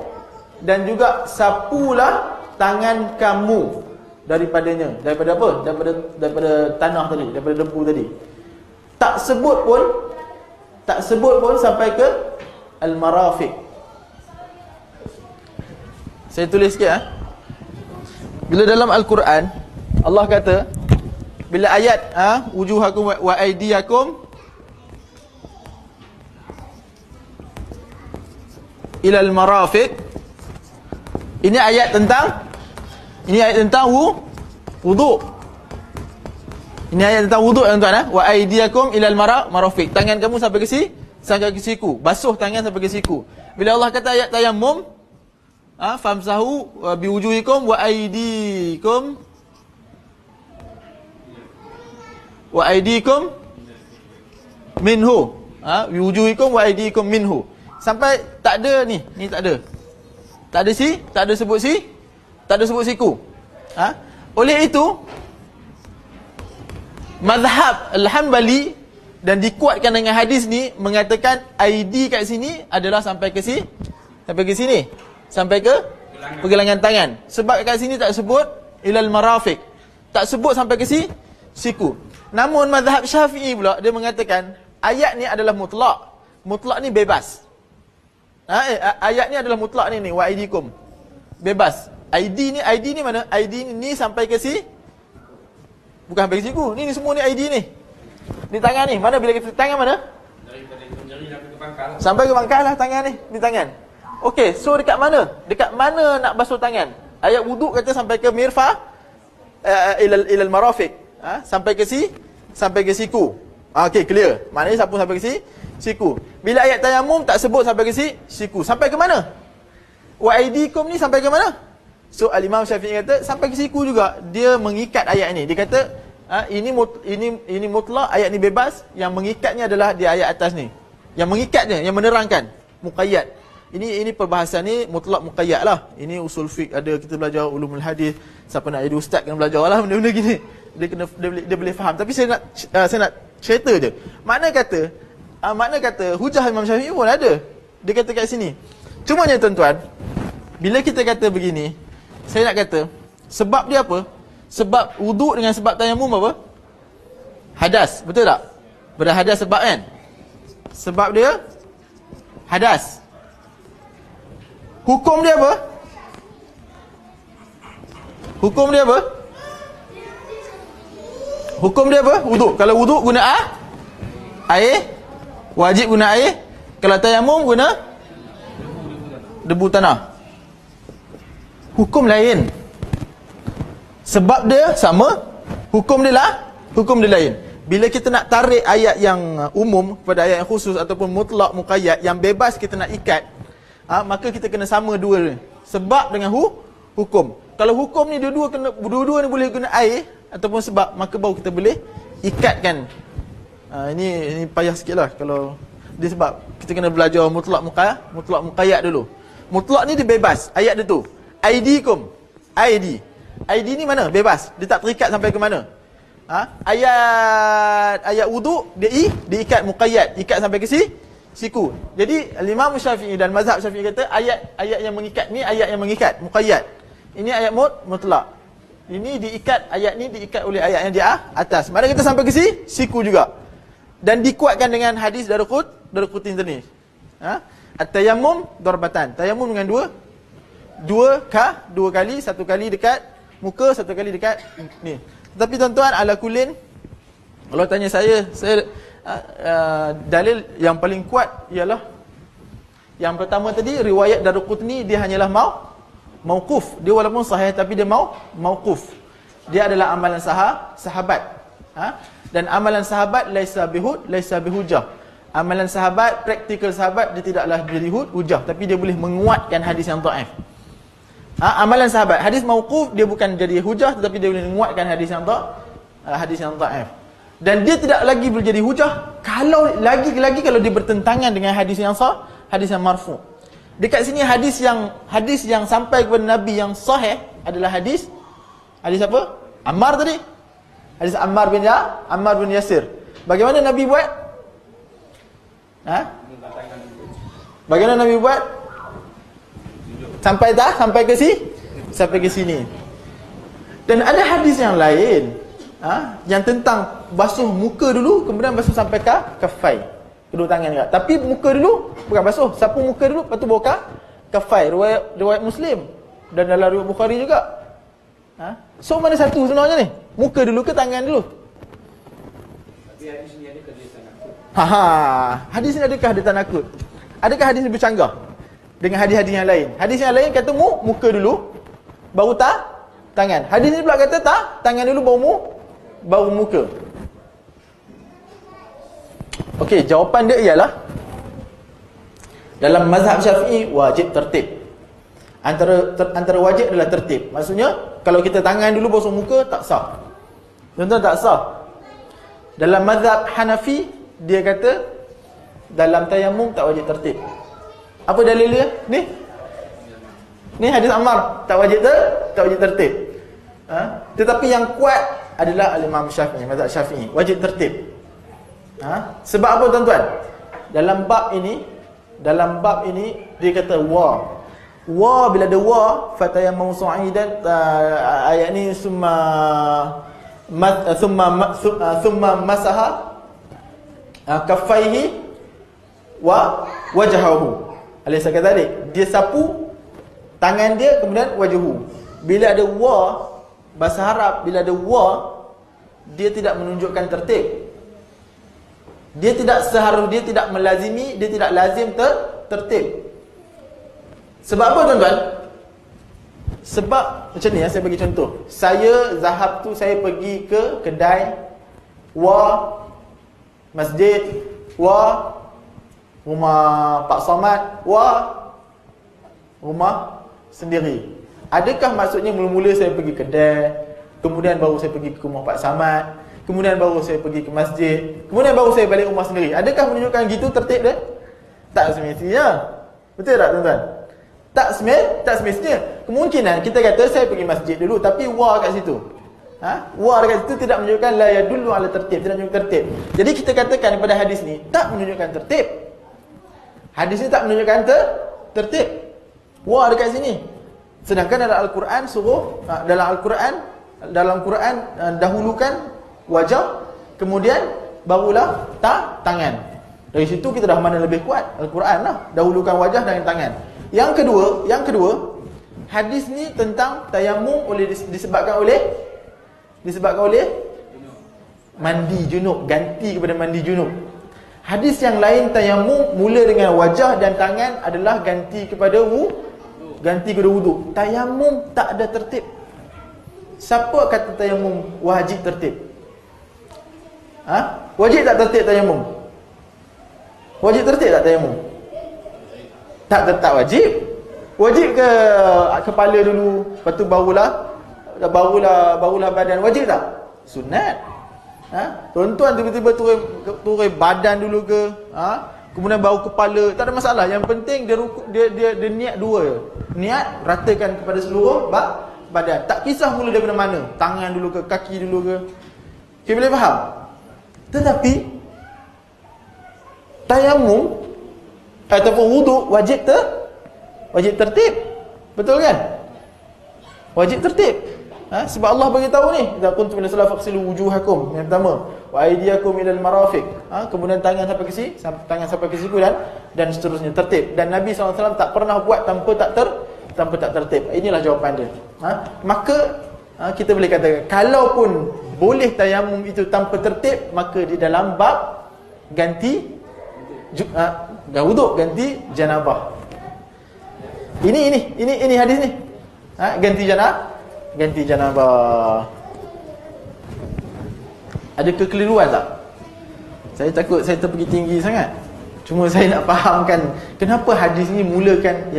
[SPEAKER 1] dan juga sapulah tangan kamu daripadanya. Daripada apa? Daripada tanah tadi, daripada debu tadi. Tak sebut pun sampai ke al-marafiq. Saya tulis sikit Bila dalam Al-Quran Allah kata, bila ayat wujuhakum wa aydiyakum ilal marafiq, ini ayat tentang wuduk. Ini ayat tentang wuduk, tuan-tuan. Wa aydiyakum ilal marafiq, tangan kamu sampai ke siku, basuh tangan sampai ke siku. Bila Allah kata ayat tayammum, famsahu biwujuhikum wa aydikum minhu, biwujuhikum wa aydikum minhu. Sampai tak ada ni tak ada. Tak ada sebut siku. Oleh itu mazhab Al-Hanbali dan dikuatkan dengan hadis ni mengatakan ID kat sini adalah sampai ke sini. Sampai ke pergelangan tangan. Sebab kat sini tak sebut ilal marafiq. Tak sebut sampai ke siku. Namun mazhab Syafi'i pula dia mengatakan ayat ni adalah mutlak. Mutlak ni bebas. Ayat ni adalah mutlak ni wa aidikum. Bebas. ID ni mana? ID ni sampai ke bukan sampai ke siku. Ni semua ni ID ni. Ni tangan ni. Mana bila kita tangan mana?
[SPEAKER 2] Daripada jari sampai ke pangkal.
[SPEAKER 1] Sampai ke pangkal lah tangan ni. Ni tangan. Okey, so dekat mana? Dekat mana nak basuh tangan? Ayat wuduk kata sampai ke mirfa ilal marafiq. Sampai ke siku. Okey, clear. Maknanya sapu sampai ke siku. Bila ayat tayammum tak sebut sampai ke siku. Sampai ke mana? Wa aidikum ni sampai ke mana? So al-Imam Syafi'i kata sampai ke siku juga. Dia mengikat ayat ni. Dia kata ini mutlak, ayat ni bebas. Yang mengikatnya adalah di ayat atas ni. Yang mengikatnya, yang menerangkan muqayyad. Ini perbahasan ni mutlak muqayyad lah. Ini usul fiqh ada, kita belajar ulumul hadis. Siapa nak jadi ustaz kena belajar lah benda-benda gini. Dia boleh faham. Tapi saya nak cerita je. Makna kata hujah Imam Syafi'i pun ada. Dia kata kat sini. Cumanya tuan-tuan, bila kita kata begini, saya nak kata sebab dia apa? Sebab wuduk dengan sebab tayammum apa? Hadas, betul tak? Berhadas sebab kan? Sebab dia hadas. Hukum dia apa? Hukum dia apa? Hukum dia apa? Wuduk. Kalau wuduk guna air, wajib guna air. Kalau tayammum guna debu tanah. Hukum lain. Sebab dia sama, hukum dia lain. Bila kita nak tarik ayat yang umum kepada ayat yang khusus ataupun mutlak muqayyad, yang bebas kita nak ikat, maka kita kena sama dua sebab dengan hukum. Kalau hukum ni dua-dua ni boleh guna air ataupun sebab, maka baru kita boleh ikatkan. Ini payah sikitlah kalau dia, sebab kita kena belajar mutlak muqayyad dulu. Mutlak ni dia bebas, ayat dia tu. Aidikum, ID ni mana? Bebas. Dia tak terikat sampai ke mana. Ayat wuduk dia diikat muqayyad, ikat sampai ke siku. Jadi Imam Syafi'i dan mazhab Syafi'i kata ayat yang mengikat ni ayat yang mengikat muqayyad. Ini ayat mutlak. Ini diikat, ayat ni diikat oleh ayat yang di atas. Mana kita sampai ke siku juga. Dan dikuatkan dengan hadis Daruqutin tadi. At-tayammum darbatan. Tayammum dengan dua kali, satu kali dekat muka, satu kali dekat ni. Tetapi tuan-tuan, ala kulin, kalau tanya saya dalil yang paling kuat ialah yang pertama tadi, riwayat Daruqutni, dia hanyalah Mauquf. Dia walaupun sahih tapi dia mauquf. Dia adalah amalan sahabat. Dan amalan sahabat laisa bihujah. Amalan sahabat, praktikal sahabat, dia tidaklah jadi hujah, tapi dia boleh menguatkan hadis yang dhaif. Amalan sahabat, hadis mauquf dia bukan jadi hujah, tetapi dia boleh menguatkan hadis yang dhaif. Dan dia tidak lagi boleh jadi hujah kalau lagi-lagi kalau dia bertentangan dengan hadis yang hadis yang marfu'. Dekat sini hadis yang sampai kepada Nabi yang sahih adalah hadis apa? Ammar tadi. Hadis Ammar bin Yasir. Bagaimana Nabi buat? Bagaimana Nabi buat? Sampai ke sini. Dan ada hadis yang lain, yang tentang basuh muka dulu, kemudian basuh sampai ke kafai, kedua tangan juga. Tapi muka dulu, bukan basuh, sapu muka dulu, lepas tu bawa ke kafai. Riwayat Muslim dan dalam riwayat Bukhari juga. So mana satu sebenarnya ni? Muka dulu ke tangan dulu?
[SPEAKER 2] Tapi hadis ni ada dia takut.
[SPEAKER 1] Hadis ni adakah dia takut? Adakah hadis ni bercanggah dengan hadis-hadis yang lain? Hadis yang lain kata muka dulu, baru tangan. Hadis ni pula kata tangan dulu baru muka. Okey, jawapan dia ialah dalam mazhab Syafi'i wajib tertib. Antara wajib adalah tertib. Maksudnya kalau kita tangan dulu basuh muka tak sah. Tuan-tuan, tak sah. Dalam mazhab Hanafi dia kata dalam tayammum tak wajib tertib. Apa dalil dia? Ni hadis Ammar tak wajib tertib. Tetapi yang kuat adalah al-Imam Syafi'i, mazhab Syafi'i, wajib tertib. Sebab apa tuan-tuan? Dalam bab ini dia kata wa bila ada wa fatayammu sa'idan, ayat ni thumma masaha kaffaihi wa wajhahu. Alaysa kadhalik? Dia sapu tangan dia kemudian wajhu. Bila ada wa, bahasa Arab bila ada wa, dia tidak menunjukkan tertib. Dia tidak melazimi, dia tidak lazim tertib. Sebab apa tuan-tuan? Sebab macam ni saya bagi contoh. Saya pergi ke kedai, wa masjid, wa rumah Pak Somad, wa rumah sendiri. Adakah maksudnya mula-mula saya pergi kedai, kemudian baru saya pergi ke rumah Pak Samad, kemudian baru saya pergi ke masjid, kemudian baru saya balik rumah sendiri? Adakah menunjukkan gitu tertib dia? Tak semestinya. Betul tak tuan-tuan? Tak semestinya. Kemungkinan kita kata saya pergi masjid dulu, tapi wa kat situ. Wa dekat situ tidak menunjukkan la yadullu ala tertib, tidak menunjukkan tertib. Jadi kita katakan pada hadis ni tak menunjukkan tertib. Hadis ni tak menunjukkan tertib. Wa dekat sini. Sedangkan dalam Al-Quran suruh, dalam Quran dahulukan wajah, kemudian barulah tangan. Dari situ kita dah mana lebih kuat? Al-Quran lah, dahulukan wajah dan tangan. Yang kedua, hadis ni tentang tayammum disebabkan oleh mandi junub, ganti kepada mandi junub. Hadis yang lain tayammum mula dengan wajah dan tangan adalah ganti kepada wudu. Tayammum tak ada tertib. Siapa kata tayammum wajib tertib? Wajib tak tertib tayammum? Wajib tertib tak tayammum? Tak wajib. Wajib ke kepala dulu, lepas tu barulah badan? Wajib tak? Sunat. Tuan-tuan tiba-tiba turun badan dulu ke, kemudian baru kepala, tak ada masalah. Yang penting dia niat dua. Niat ratakan kepada seluruh badan. Tak kisah mula daripada mana, tangan dulu ke, kaki dulu ke. Okay, boleh faham? Tetapi tayammum ataupun wudu wajib tertib. Betul kan? Wajib tertib. Sebab Allah bagi tahu ni, idza kuntum ila salat faghsilu wujuhakum, yang pertama, wa aydiyakum ilal marafiq. Kemudian tangan sampai ke siku dan seterusnya, tertib. Dan Nabi SAW tak pernah buat tanpa tak tertib. Inilah jawapan dia. Maka kita boleh katakan, kalaupun boleh tayammum itu tanpa tertib, maka di dalam bab ganti wuduk, ganti janabah. Ini hadis ni. Ganti janabah. Ada kekeliruan tak? Saya takut saya terpergi tinggi sangat. Cuma saya nak fahamkan kenapa hadis ni mulakan,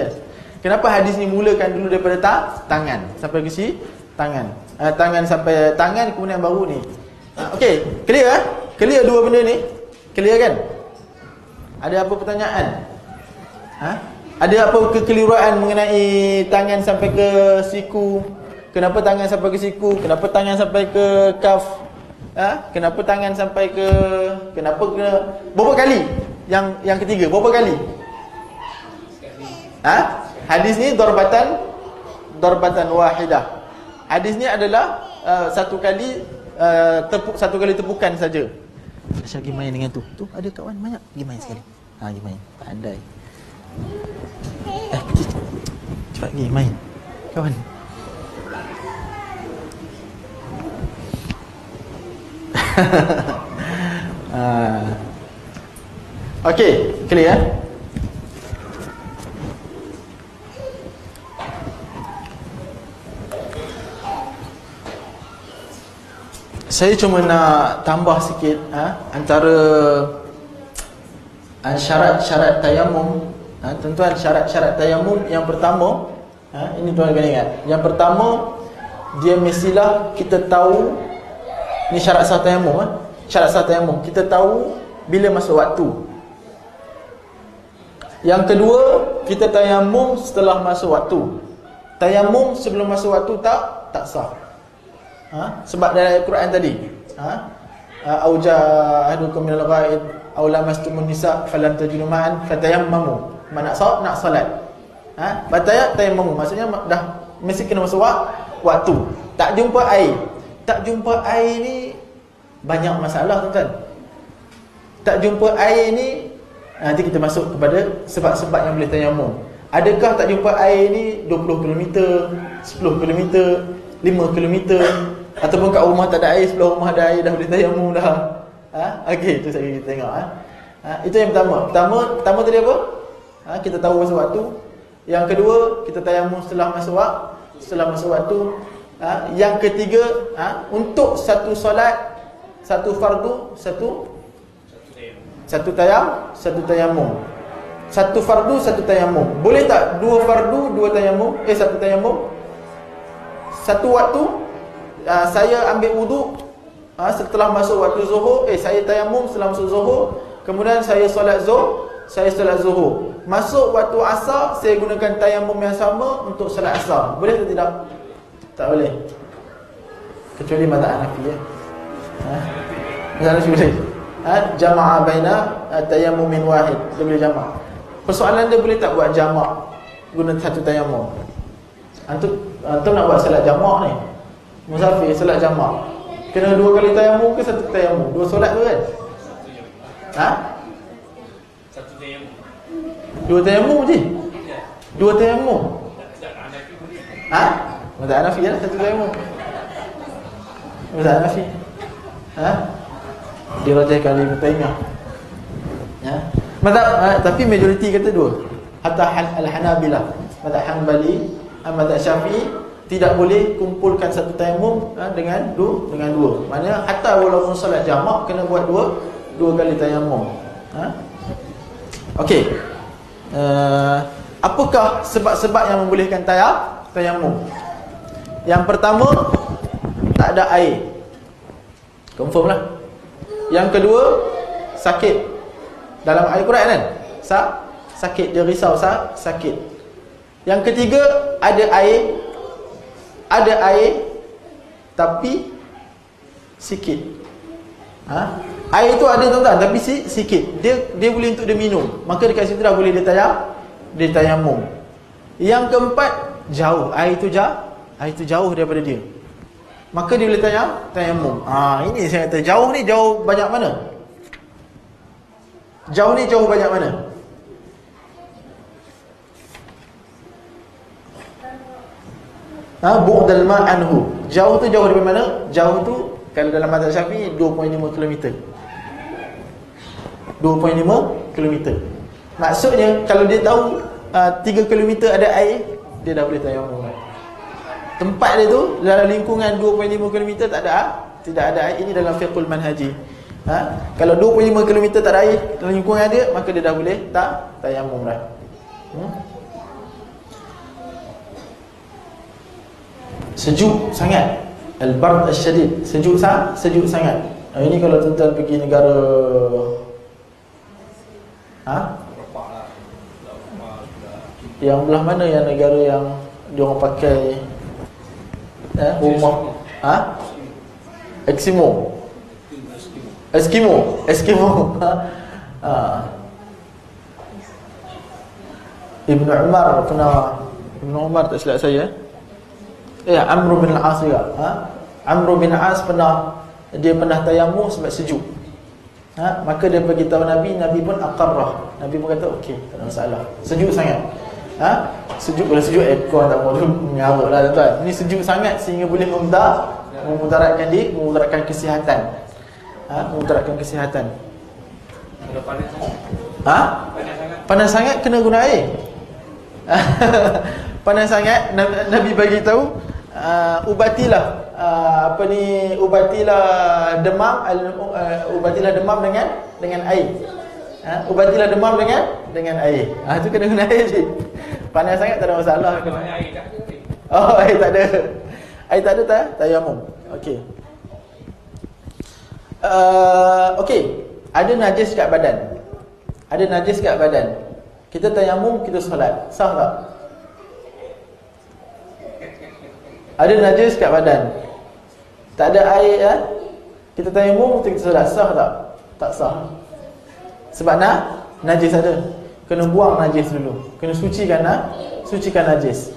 [SPEAKER 1] kenapa hadis ni mulakan dulu daripada tangan sampai ke si tangan. Tangan sampai tangan, kemudian baru ni. Okey, clear Clear dua benda ni? Clear kan? Ada apa pertanyaan? Ada apa kekeliruan mengenai tangan sampai ke siku? Kenapa tangan sampai ke siku? Kenapa tangan sampai ke kaf? Kenapa tangan sampai ke, berapa kali? Yang ketiga, berapa kali? Hadis ni darbatan wahidah. Hadis ni adalah satu kali tepukan saja. Saya pergi main dengan tu. Tu ada kawan banyak, pergi main sekali. Pergi main. Pandai. Cepat pergi main. Kawan. Okey, clear. Saya cuma nak tambah sikit antara syarat-syarat tayamum. Tuan-tuan, syarat-syarat tayamum yang pertama, ini tuan kena ingat. Yang pertama, dia mestilah kita tahu, ni syarat sah tayamum. Syarat sah tayamum, kita tahu bila masuk waktu. Yang kedua, kita tayamum setelah masuk waktu. Tayamum sebelum masuk waktu tak sah. Sebab dalam Al-Quran tadi, auja ahadukum minal ghaid aw lamastumun nisa falam tajidu ma'an fatayammamu. Nak salat. Tayammamu maksudnya dah mesti kena masuk waktu. Tak jumpa air. Tak jumpa air ni banyak masalah, tuan-tuan. Tak jumpa air ni, nanti kita masuk kepada sebab-sebab yang boleh tayamum. Adakah tak jumpa air ni 20 km, 10 km, 5 km, ataupun kat rumah tak ada air, sebelah rumah ada air, dah boleh tayamum dah. Okey, tu saya kita tengok. Itu yang pertama tadi apa? Kita tahu masa waktu. Yang kedua, kita tayamum setelah masuk waktu. Yang ketiga, untuk satu solat, satu fardu, satu tayamum. Satu fardu, satu tayamum. Boleh tak dua fardu, dua tayamum? Satu tayamum. Satu waktu, saya ambil wuduk setelah masuk waktu zuhur, saya tayamum setelah masuk zuhur, kemudian saya solat zuhur. Masuk waktu asar, saya gunakan tayamum yang sama untuk solat asar. Boleh atau tidak? Tak boleh. Kecuali mazhab Hanafi mazhab Hanafi boleh. Jama'a baina tayammumin wahid. Dia boleh jama'. Persoalan dia, boleh tak buat jama' guna satu tayamum? Antum nak buat solat jama' ni, musafir solat jama', kena dua kali tayamum ke satu tayamum? Dua solat tu kan?
[SPEAKER 2] Satu tayamum.
[SPEAKER 1] Dua tayamum je. Dua tayamum. Mazhab Hanafi lah satu tayamum. Mazhab Hanafi. Dia rajahkan Ibn Taymiyah. Tapi majoriti kata dua. Hatta Al-Hanabilah, mazhab Hanbali, mazhab Syafi'i tidak boleh kumpulkan satu tayamum dengan dua. Maknanya hatta walaupun solat jamak kena buat dua kali tayamum. Okey. Apakah sebab-sebab yang membolehkan tayamum? Yang pertama, tak ada air. Confirm lah. Yang kedua, sakit. Dalam ayat Quran kan, sakit, dia risau sakit. Yang ketiga, ada air tapi sikit. Air tu ada, tuan-tuan, tapi sikit. Dia boleh untuk dia minum. Maka dekat situ dah boleh dia tayamum. Yang keempat, jauh. Air tu jauh daripada dia. Maka dia boleh tayamum. Ini saya kata, jauh ni jauh banyak mana? Jauh ni jauh banyak mana? Bu'dal ma'anhu. Jauh tu jauh daripada mana? Jauh tu kalau dalam mazhab Syafi'i 2.5 km. 2.5 km. Maksudnya kalau dia tahu 3 km ada air, dia dah boleh tayamum. tempat dia tu dalam lingkungan 2.5 km tak ada tidak ada air. Ini dalam fiqhul manhaji. Kalau 2.5 km tak ada air dalam lingkungan dia, maka dia dah boleh tayamum dah. Sejuk sangat, al-bard asyadid, sejuk sangat. Ini kalau tuan-tuan pergi negara yang belah mana, yang negara yang dia orang pakai rumah Eskimo. Ibnu Umar tak silap saya. Amr bin al-As juga. Amr bin al-As pernah tayamum sebab sejuk. Maka dia bagi tahu Nabi pun aqarrah. Nabi pun kata okey, tak ada masalah. Sejuk sangat. Sejuk, kalau sejuk aircon tak mau mengarut lah tuan. Ini sejuk sangat sehingga boleh memudaratkan kesihatan. Memudaratkan kesihatan.
[SPEAKER 2] Kalau panas sangat.
[SPEAKER 1] Panas sangat kena guna air. Panas sangat Nabi bagi tahu ubatilah demam dengan air. Ubatilah demam dengan air. Itu kena guna air je. Panas sangat tak ada masalah.
[SPEAKER 2] Air tak ada.
[SPEAKER 1] Air tak ada. Air tak ada tayamum. Okey. Okey, ada najis kat badan. Kita tayamum, kita solat. Sah tak? Ada najis kat badan, tak ada air kita tayamum, kita solat. Sah tak? Tak sah. Sebab najis ada. Kena buang najis dulu. Kena sucikan najis.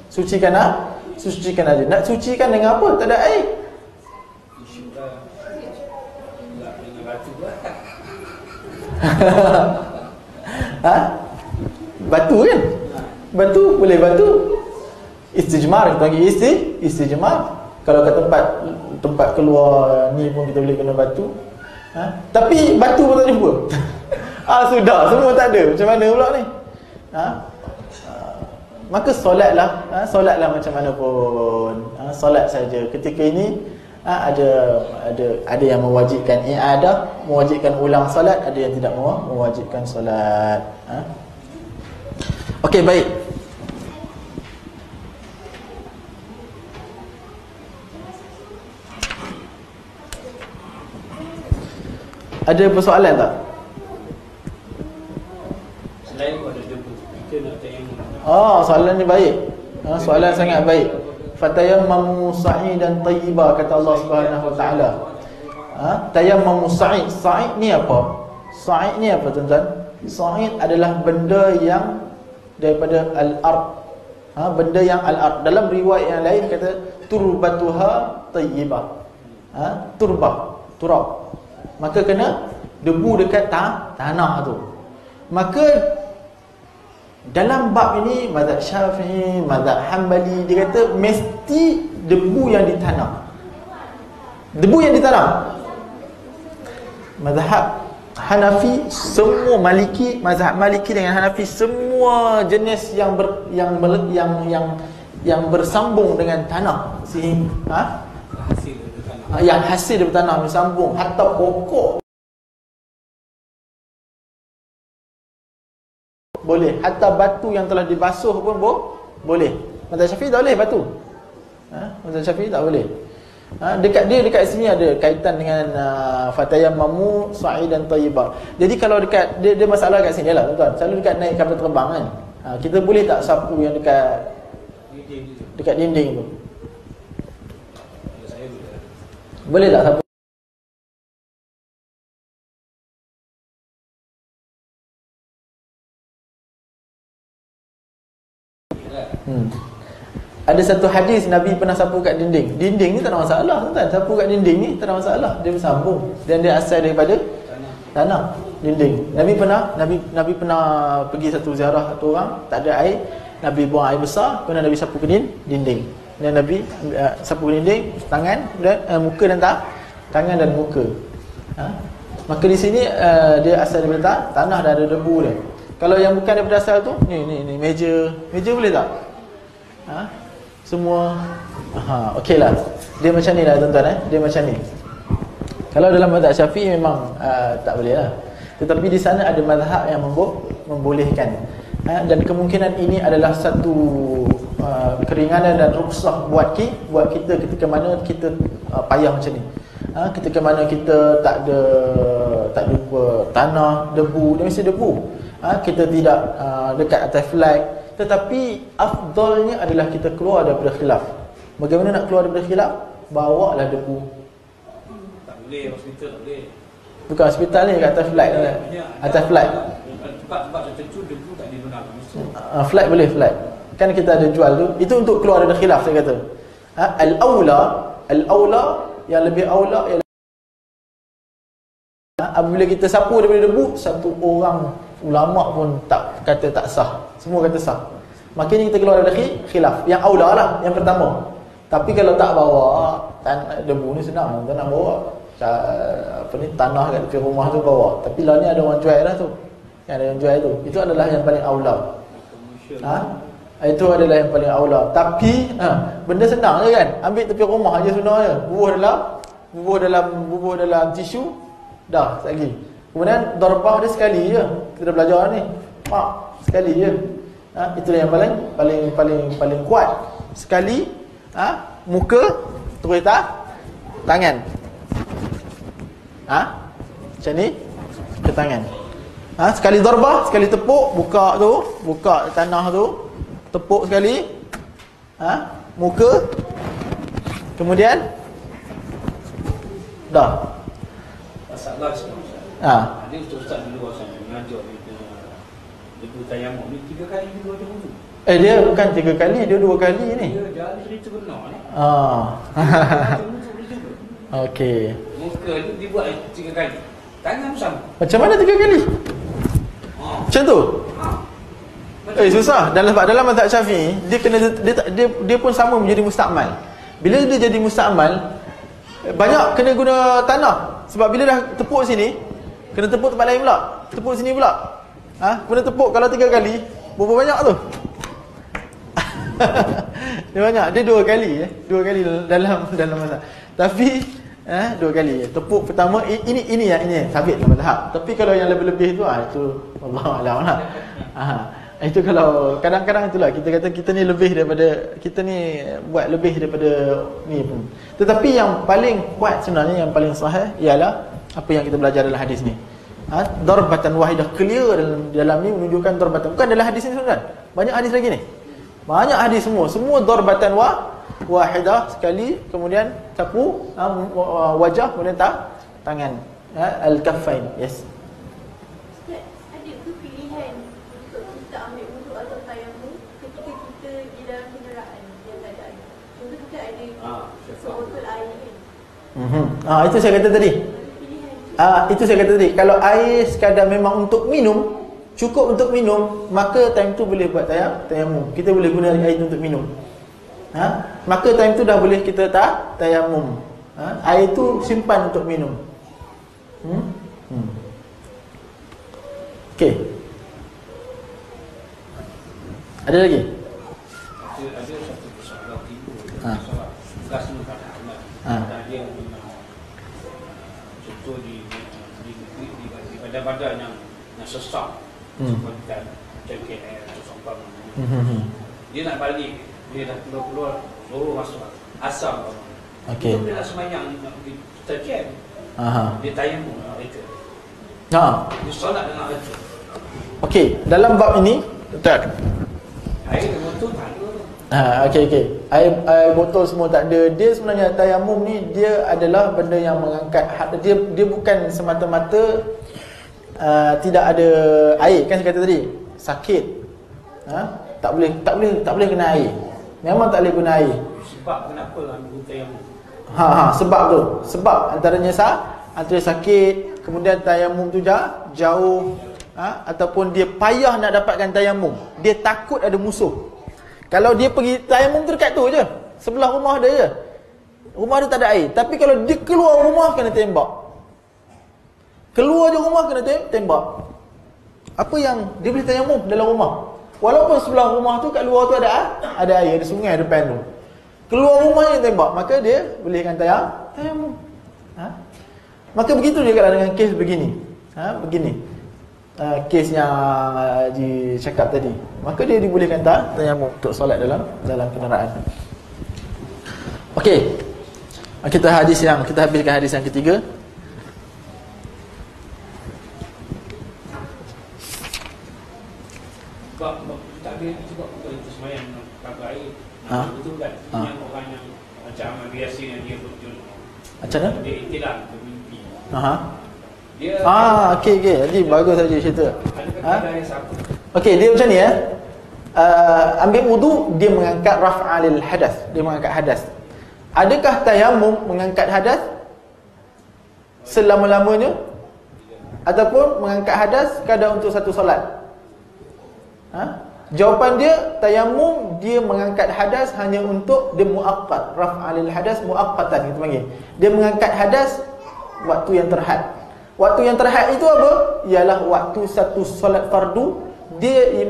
[SPEAKER 1] Sucikan najis. Nak sucikan dengan apa? Tak ada air.
[SPEAKER 2] Dengan batu
[SPEAKER 1] Batu kan? Batu, boleh batu. Istijmar, kita panggil istijmar. Kalau kat tempat keluar ni pun kita boleh kena batu. Tapi batu pun tak jumpa. Sudah, semua tak ada. Macam mana pula ni? Maka solatlah macam mana pun. Solat saja. Ketika ini ada yang mewajibkan i'adah, mewajibkan ulang solat, ada yang tidak mewajibkan solat. Okey, baik. Ada persoalan tak?
[SPEAKER 2] Selain pada debu, kita nak tayamum.
[SPEAKER 1] Soalan ni baik. Soalan sangat baik. Fatayammamu sa'idan tayyiba, kata Allah Subhanahu wa taala. Tayammamu sa'id. Sa'id ni apa? Sa'id ni apa tuan-tuan? Sa'id adalah benda yang daripada al-ard. Benda yang al-ard. Dalam riwayat yang lain kata turbatuha tayyibah. Turab. Maka kena debu dekat tanah tu. Maka dalam bab ini mazhab Syafi'i, mazhab Hanbali, dia kata mesti debu yang ditanam. Mazhab Hanafi, semua Maliki, mazhab Maliki dengan Hanafi, semua jenis yang bersambung dengan tanah, sehingga yang hasil daripada tanah bersambung, hatta pokok boleh, hatta batu yang telah dibasuh pun boleh. Mazhab Syafi'i tak boleh batu. Mazhab Syafi'i tak boleh. Dekat sini ada kaitan dengan fatayammamu sa'idan tayyiba. Jadi kalau dekat dia masalah kat sini lah tuan-tuan. Selalu dekat naik kapal terbang kan. Kita boleh tak sapu yang dekat dinding tu? Boleh tak sapu? Ada satu hadis Nabi pernah sapu kat dinding. Dinding ni tak ada masalah tuan-tuan. Sapu kat dinding ni tak ada masalah. Dia bersambung dan dia asal daripada tanah. Dinding. Nabi pernah pergi satu ziarah satu orang, tak ada air. Nabi buang air besar, kemudian Nabi sapu ke dinding. Dan Nabi sapu ke dinding, tangan dan muka dan tangan dan muka. Maka di sini dia asal daripada tanah dan ada debu dia. Kalau yang bukan daripada asal tu, ni meja boleh tak? Semua okeylah. Dia macam ni lah tuan-tuan Dia macam ni. Kalau dalam mazhab Syafi'i memang tak boleh lah. Tetapi di sana ada mazhab yang membolehkan. Dan kemungkinan ini adalah satu keringanan dan rukhsah buat kita ketika mana kita payah macam ni. Ketika mana kita tak ada tanah, debu, dia mesti debu. Kita tidak dekat atas flag. Tetapi afdalnya adalah kita keluar daripada khilaf. Bagaimana nak keluar daripada khilaf? Bawalah debu.
[SPEAKER 2] Tak boleh, hospital tak boleh.
[SPEAKER 1] Bukan hospital ni, kat atas flag. Atas flag.
[SPEAKER 2] Tempat-tempat tertentu debu tak digunakan.
[SPEAKER 1] Flag boleh, flag. Kan kita ada jual tu. Itu untuk keluar daripada khilaf, saya kata. Al-aula yang lebih aula ialah apabila kita sapu daripada debu, satu orang ulama pun tak kata tak sah. Semua kata sah. Maknanya kita keluar dari khilaf. Yang aula lah, yang pertama. Tapi kalau tak bawa debu ni senang, tak nak bawa. Tanah kat tepi rumah tu bawa. Tapi lah ni ada orang jual dah tu. Yang ada orang jual tu. Itu adalah yang paling aula. Itu adalah yang paling aula. Tapi benda senang je kan. Ambil tepi rumah aja sebenarnya. Bubuh dalam tisu. Dah, tak lagi. Kemudian darbah dia sekali je. Kita dah belajar ni. Sekali je. Itulah yang paling kuat. Sekali muka terus tangan. Macam ni ke tangan. Sekali darbah, sekali tepuk, buka tanah tu, tepuk sekali. Muka. Kemudian dah.
[SPEAKER 2] Masalah sekarang. Ada ustaz dulu mengajar debu tayamum ni 3 kali dua dulu.
[SPEAKER 1] Dia bukan 3 kali, dia 2 kali ni.
[SPEAKER 2] Dia jadi cerita benar ni.
[SPEAKER 1] Okey.
[SPEAKER 2] Muka tu dibuat 3 kali. Tangan pun sama.
[SPEAKER 1] Macam mana 3 kali? Macam tu? Susah. Dalam mazhab Syafi'i, dia pun sama menjadi musta'mal. Bila dia jadi musta'mal, banyak kena guna tanah. Sebab bila dah tepuk sini, kena tepuk tempat lain pula. Tepuk sini pula. Kena tepuk kalau 3 kali, berapa banyak tu? Dia banyak. Dia 2 kali 2 kali dalam mazhab. Tapi 2 kali. Tepuk pertama ini yang sabit dalam mazhab. Tapi kalau yang lebih-lebih tu itu wallahu a'lam lah. Itu kalau kadang-kadang itulah kita kata kita ni lebih daripada, kita ni buat lebih daripada ni pun. Tetapi yang paling kuat sebenarnya, yang paling sahih ialah apa yang kita belajar dalam hadis ni. Darbatan wahidah, clear dalam ni menunjukkan darbatan. Bukan dalam hadis ni sebenarnya. Banyak hadis lagi ni. Banyak hadis semua darbatan wahidah sekali, kemudian sapu wajah, kemudian tangan. Al-kaffain. Yes. Itu saya kata tadi. Itu saya kata tadi. Kalau air sekadar memang untuk minum, cukup untuk minum, maka time tu boleh buat tayamum. Kita boleh guna air itu untuk minum. Maka time tu dah boleh kita tayamum. Air tu simpan untuk minum. Okey. Ada lagi?
[SPEAKER 2] Ada satu persoalan timbul. Gas ni tak ada. Dia contoh di badan-badan yang sesak, seperti KL atau Sampang. Dia nak balik, dia dah keluar seluruh masuk asam. Okey. Dia nak sembahyang, nak pergi terjam. Dia tayamum itu. Dia solat dengan itu.
[SPEAKER 1] Okey, dalam bab ini tak.
[SPEAKER 2] Air botol tak ada.
[SPEAKER 1] Okey. Air botol semua tak ada. Dia sebenarnya tayamum ni dia adalah benda yang mengangkat dia bukan semata-mata tidak ada air, kan saya kata tadi. Sakit. Tak boleh kena air. Memang tak boleh guna air.
[SPEAKER 2] Sebab kenapa ambil tayamum?
[SPEAKER 1] Sebab tu. Sebab antaranya antara sakit, kemudian tayamum tu jauh, ataupun dia payah nak dapatkan tayamum. Dia takut ada musuh. Kalau dia pergi tayamum tu dekat tu je, sebelah rumah dia je. Rumah dia tak ada air. Tapi kalau dia keluar rumah kena tembak. Keluar je rumah kena tembak. Apa yang dia boleh tayamum dalam rumah? Walaupun sebelah rumah tu kat luar tu ada air, ada sungai depan tu. keluar rumahnya tembak, maka dia bolehkan tayamum. Maka begitu juga dengan kes begini. Begini. Kes yang dicakap tadi. Maka dia dibolehkan tayamum untuk solat dalam kenderaan. Okey. Kita habiskan hadis yang ketiga.
[SPEAKER 2] Tak ada juga untuk semayang pagi air. Betul kan? Yang orang yang macam biasa yang dia berjun.
[SPEAKER 1] Macam mana?
[SPEAKER 2] Dia iktilam bermimpi. Dia
[SPEAKER 1] okey. Jadi bagus saja cerita.
[SPEAKER 2] Ada yang sama.
[SPEAKER 1] Okey, dia macam ni ambil wudu, dia mengangkat raf'alil hadas. Dia mengangkat hadas. Adakah tayamum mengangkat hadas selama-lamanya? Ataupun mengangkat hadas kadang untuk satu solat? Jawapan dia, tayamum dia mengangkat hadas hanya untuk dia muaqqat. Raf'alil hadas muaqqatan kita panggil. Dia mengangkat hadas waktu yang terhad. Waktu yang terhad itu apa? Ialah waktu satu solat fardu, dia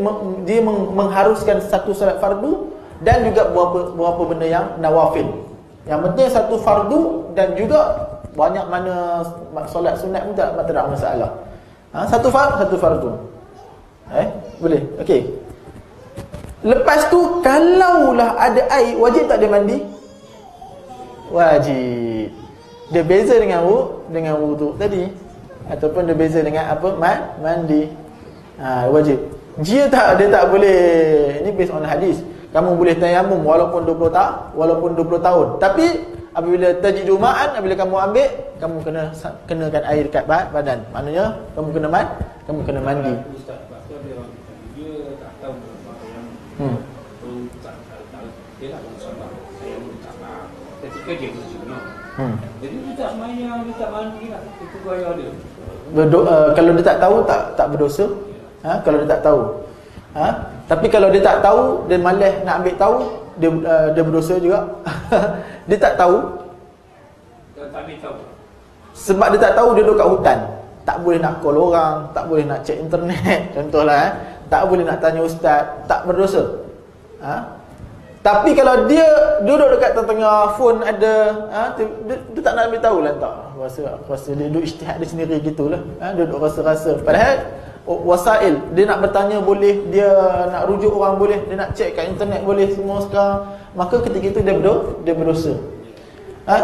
[SPEAKER 1] mengharuskan satu solat fardu dan juga beberapa benda yang nawafil. Yang penting satu fardu dan juga banyak mana solat sunat pun tak ada masalah. Satu fardu. Boleh. Okey. Lepas tu kalaulah ada air, wajib tak dia mandi? Wajib. Dia beza dengan wudu tadi, ataupun dia beza dengan apa? Mandi. Wajib. Dia tak boleh. Ini based on hadis. Kamu boleh tayamum walaupun 20 tahun. Tapi apabila tajidu ma'an, apabila kamu ambil, kamu kenakan air dekat badan. Maknanya kamu kena mandi.
[SPEAKER 2] Dia nak solat tayamum tak faham. Ketika dia berjunuk. Jadi dia tak semayang, dia tak mandi lah. Itu gaya dia.
[SPEAKER 1] Kalau dia tak tahu tak berdosa. Kalau dia tak tahu. Tapi kalau dia tak tahu, dia malas nak ambil tahu, dia berdosa juga. Dia tak tahu.
[SPEAKER 2] Tak ambil tahu.
[SPEAKER 1] Sebab dia tak tahu, dia duduk kat hutan. Tak boleh nak call orang, tak boleh nak cek internet, contohlah. Tak boleh nak tanya ustaz, tak berdosa. Tapi kalau dia duduk dekat tengah phone ada, dia tak nak ambil tahu lah, tak. Aku rasa dia duduk ijtihad dia sendiri gitulah. Duduk rasa-rasa. Padahal wasail, dia nak bertanya boleh, dia nak rujuk orang boleh, dia nak cek kat internet boleh, semua sekarang. Maka ketika itu dia berdosa.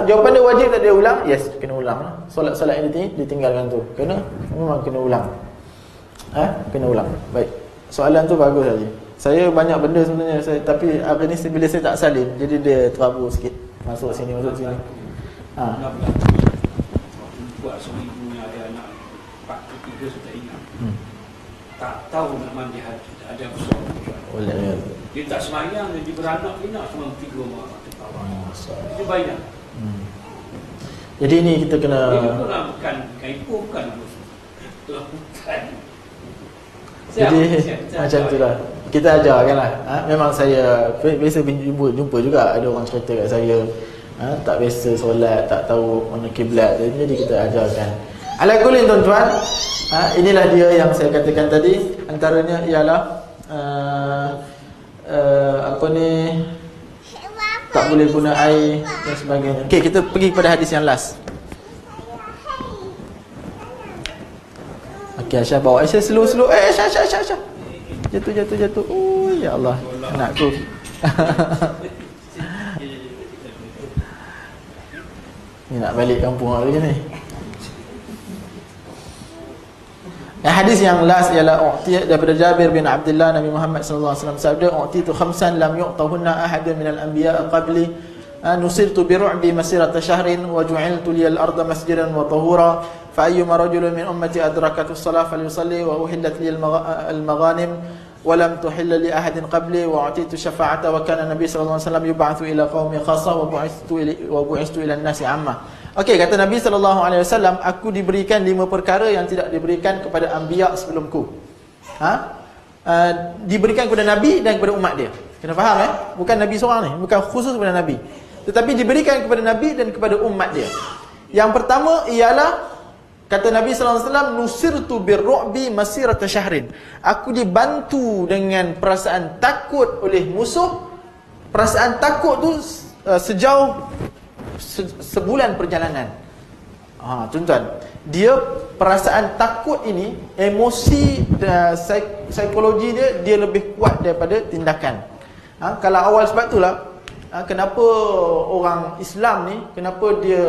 [SPEAKER 1] Jawapan dia wajib tak dia ulang? Yes, kena ulang lah. Solat-solat yang ditinggalkan tu memang kena ulang. Kena ulang. Baik. Soalan tu bagus saja. Saya banyak benda sebenarnya tapi hari ni bila saya tak salin, jadi dia terabur sikit. Masuk sini.
[SPEAKER 2] Buat seorang ibu yang ada anak 43 sudah ingat. Tak tahu nak mandi haji, tak ada persoalan. Dia tak semayang, dia beranak pinak cuma 3 orang. Itu banyak.
[SPEAKER 1] Jadi ni kita kena.
[SPEAKER 2] Dia pun bukan ibu, bukan.
[SPEAKER 1] Jadi macam tu lah. Kita ajarkanlah. Memang saya biasa jumpa juga ada orang cerita kat saya, tak biasa solat, tak tahu mana kiblat. Jadi kita ajarkan. Ala kulli tuan-tuan, inilah dia yang saya katakan tadi. Antaranya ialah tak boleh guna air dan sebagainya. Okey, kita pergi kepada hadis yang last. Okey, Aisyah bawa. Aisyah slow. Aisyah. Jatuh. Oh, ya Allah. Anakku. Ni nak balik kampung lagi ni. Hadis yang last ialah daripada Jabir bin Abdullah, Nabi Muhammad sallallahu alaihi wasallam sabda, "U'titu khamsan lam yu'tahunna ahadun minal anbiya qabli, nusirtu bi ru'bi masirata shahrin wa ju'iltu liyal arda masjidan wa tahura, fa ayyuma rajulin min ummati adrakatu as-salah falyusalli wa uhillat liyal maghanim wa lam tuhilla li ahadin qabli wa u'titu syafa'ata wa kana Nabi sallallahu alaihi wasallam yub'atsu ila qaumi khassa wa bu'istu ila an-nasi 'amma." Okey, kata Nabi SAW, aku diberikan 5 perkara yang tidak diberikan kepada anbiya sebelumku. Diberikan kepada Nabi dan kepada umat dia. Kena faham bukan Nabi seorang ni, bukan khusus kepada Nabi, tetapi diberikan kepada Nabi dan kepada umat dia. Yang pertama ialah, kata Nabi SAW, nusirtu birru'bi masirata syahrin. Aku dibantu dengan perasaan takut oleh musuh. Perasaan takut tu sejauh sebulan perjalanan. Tuan-tuan, dia perasaan takut ini, emosi psikologi dia lebih kuat daripada tindakan. Kalau awal sebab itulah kenapa orang Islam ni, kenapa dia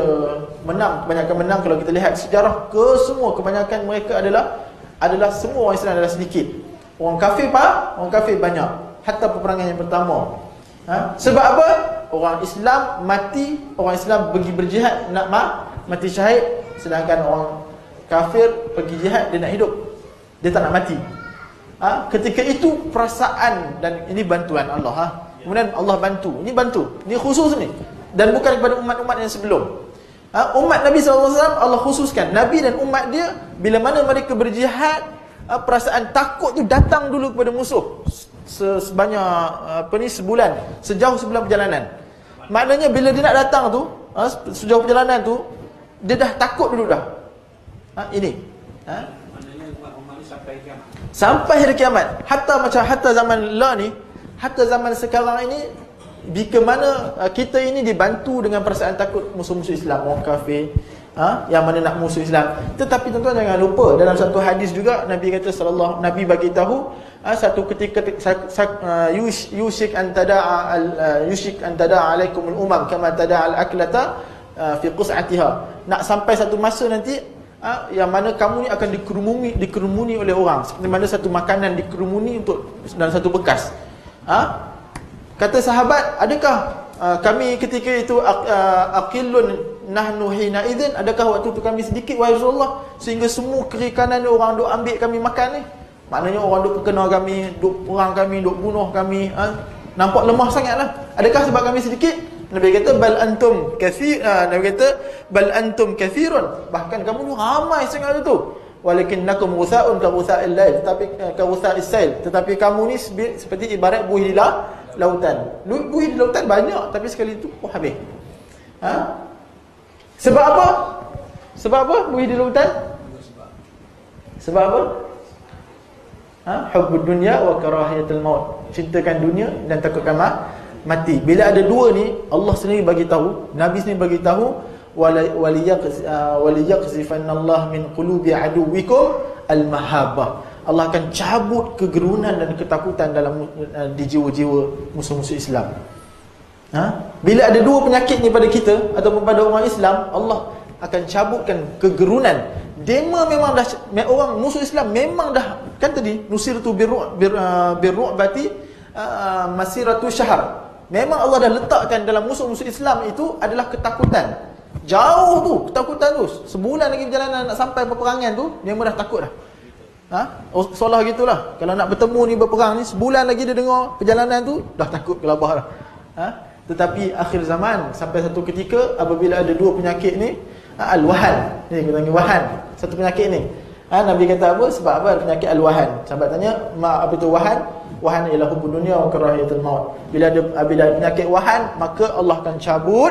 [SPEAKER 1] menang, kebanyakan menang. Kalau kita lihat sejarah semua, kebanyakan mereka adalah semua orang Islam adalah sedikit. Orang kafir orang kafir banyak. Hatta peperangan yang pertama. Sebab apa? Orang Islam mati, orang Islam pergi berjihad nak mati syahid, sedangkan orang kafir pergi jihad dia nak hidup. Dia tak nak mati. Ketika itu perasaan, dan ini bantuan Allah. Kemudian Allah bantu. Ini khusus ni. Dan bukan kepada umat-umat yang sebelum. Umat Nabi SAW Allah khususkan. Nabi dan umat dia, bila mana mereka berjihad, perasaan takut tu datang dulu kepada musuh. Sebanyak sebulan, sejauh sebulan perjalanan. Maknanya bila dia nak datang tu, sejauh perjalanan tu, dia dah takut dulu dah. Ini.
[SPEAKER 2] Maknanya umat ni sampai kiamat.
[SPEAKER 1] Sampai hari kiamat. Hatta zaman ni, hatta zaman sekarang ini, jika mana kita ini dibantu dengan perasaan takut musuh-musuh Islam, orang kafir, yang mana nak musuh Islam. Tetapi tuan-tuan jangan lupa, dalam satu hadis juga Nabi kata Nabi bagi tahu, satu ketika yushik an tada'a alaikumul umam kama tada'a al-aklata fi qus'atiha. Nak sampai satu masa nanti yang mana kamu ni akan dikerumuni oleh orang, seperti mana satu makanan dikerumuni dalam satu bekas. Kata sahabat, adakah kami ketika itu aqillun nahnu hina idzin, adakah waktu itu kami sedikit wahai Rasulullah sehingga semua kiri kanan orang duk ambil kami makan ni? Maknanya orang duk perkena kami, duk perang kami, duk bunuh kami, nampak lemah sangatlah. Adakah sebab kami sedikit? Nabi kata bal antum kathir. Nabi kata bal antum kathirun, bahkan kamu ni ramai sangat itu. Walakinnakum ghutha'un ka ghutha'il lail, tetapi kamu ni seperti ibarat buih di lautan. Buih di lautan banyak, tapi sekali itu habis. Sebab apa? Sebab apa buih di lautan? Sebab apa? Hubbud dunya wa karahiyatul maut. Cintakan dunia dan takutkan mati. Bila ada dua ni, Allah sendiri bagi tahu, Nabi sendiri bagi tahu, waliyaqzifanallah min qulubi aduwikum al-mahabbah. Allah akan cabut kegerunan dan ketakutan di jiwa-jiwa musuh-musuh Islam. Bila ada dua penyakit ni pada kita ataupun pada orang Islam, Allah akan cabutkan kegerunan. Dema memang dah, orang musuh Islam memang dah, kan tadi nusirtu birru'bati masiratu syahr. Memang Allah dah letakkan dalam musuh-musuh Islam itu adalah ketakutan. Jauh tu ketakutan tu. Sebulan lagi perjalanan nak sampai peperangan tu, dia dah takut dah. Seolah gitulah. Kalau nak bertemu ni berperang ni, sebulan lagi dia dengar perjalanan tu, dah takut kelabah dah. Tetapi akhir zaman, sampai satu ketika apabila ada dua penyakit ni, al-wahan. Ni kita panggil wahan. Satu penyakit ni. Nabi kata apa? Sebab apa penyakit al-wahan? Sahabat tanya, apa itu wahan? Wahan ialah hubbud dunya wa karahiyatul maut. Bila ada penyakit wahan, maka Allah akan cabut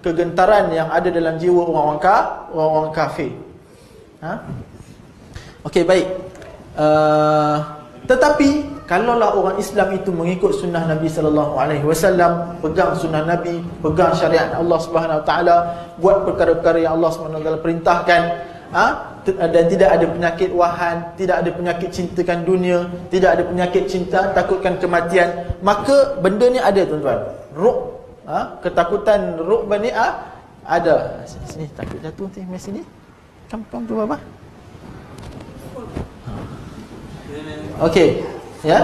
[SPEAKER 1] kegentaran yang ada dalam jiwa orang kafir. Okey, baik. Tetapi kalaulah orang Islam itu mengikut sunnah Nabi sallallahu alaihi wasallam, pegang sunnah Nabi, pegang syariat Allah Subhanahu wa taala, buat perkara-perkara yang Allah Subhanahu wa taala perintahkan, dan tidak ada penyakit wahan, tidak ada penyakit cintakan dunia, tidak ada penyakit cinta takutkan kematian, maka benda ni ada tuan-tuan. Ketakutan ru'bah ni ada. Sini takut jatuh nanti mai sini. Kam tu bapa. Okey, ya.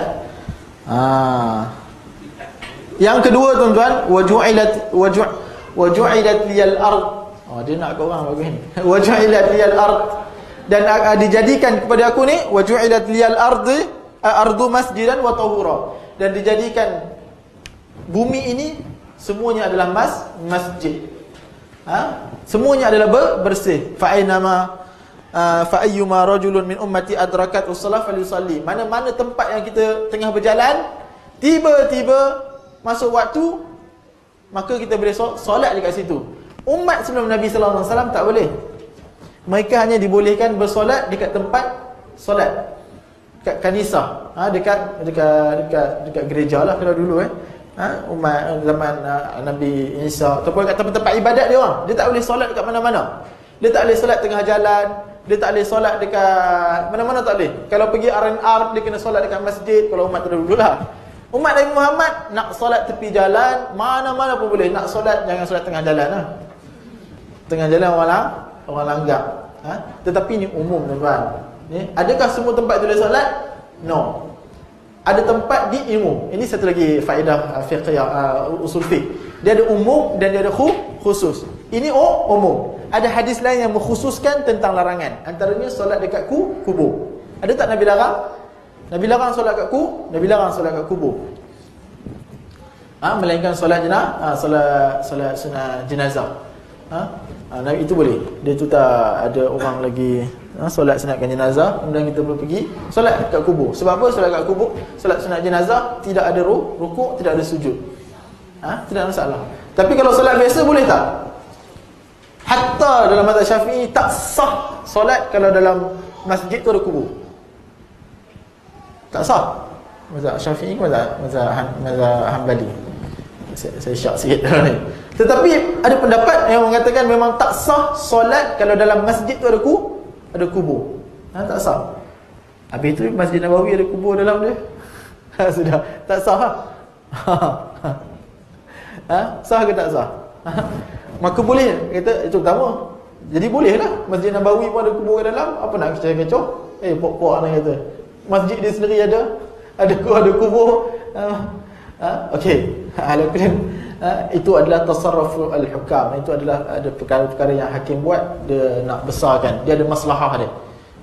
[SPEAKER 1] Yang kedua tuan-tuan, waju'ilat liyal ard. Dia nak kat orang bagus ni. Waju'ilat liyal ard, dan dijadikan kepada aku ni, waju'ilat liyal ardu masjidan wa tahura, dan dijadikan bumi ini semuanya adalah masjid. Semuanya adalah bersih. Fa ayyuma rajulun min ummati adrakat us-salah falyusalli. Mana-mana tempat yang kita tengah berjalan, tiba-tiba masuk waktu, maka kita boleh solat dekat situ. Umat sebelum Nabi sallallahu alaihi wasallam tak boleh. Mereka hanya dibolehkan bersolat dekat tempat solat, dekat kanisah, dekat gereja lah kalau dulu Umat zaman Nabi Isa ataupun kat tempat-tempat ibadat dia orang, dia tak boleh solat dekat mana-mana. Dia tak boleh solat tengah jalan, dia tak boleh solat dekat mana-mana, tak boleh. Kalau pergi R&R dia kena solat dekat masjid kalau umat terdahululah. Umat Nabi Muhammad nak solat tepi jalan, mana-mana pun boleh. Nak solat jangan solat tengah jalan lah. Tengah jalan orang langgap. Tetapi ni umum tuan-tuan. Adakah semua tempat tu boleh solat? No. Ada tempat di ilmu. Ini satu lagi faedah fiqh, usul fiqh. Dia ada umum dan dia ada khusus. Ini umum. Ada hadis lain yang mengkhususkan tentang larangan. Antaranya solat dekat kubur. Ada tak Nabi larang? Nabi larang solat kat Nabi larang solat kat kubur. Melainkan solat solat sunat jenazah. Nabi itu boleh. Dia tu tak ada orang lagi solat sunatkan jenazah, kemudian kita boleh pergi solat kat kubur. Sebab apa? Solat kat kubur, solat sunat jenazah tidak ada rukuk, tidak ada sujud. Tidak ada masalah. Tapi kalau solat biasa boleh tak? Hatta dalam mazhab Syafi'i tak sah solat kalau dalam masjid tu ada kubur. Tak sah. Mazhab Syafi'i ke mazhab Hanbali? Saya syak sikit ni. Tetapi ada pendapat yang mengatakan memang tak sah solat kalau dalam masjid tu ada kubur. Tak sah. Habis tu Masjid Nabawi ada kubur dalam dia. Sudah tak sah. Sah ke tak sah? Maka boleh kata itu pertama. Jadi boleh lah Masjid Nabawi pun ada kubur kat dalam. Apa nak kecoh-kecoh? Pok-pok nak kata masjid dia sendiri ada kubur. Okey. Itu adalah tasarruf al-hukam. Itu adalah ada perkara-perkara yang hakim buat. Dia nak besarkan, dia ada maslahah dia.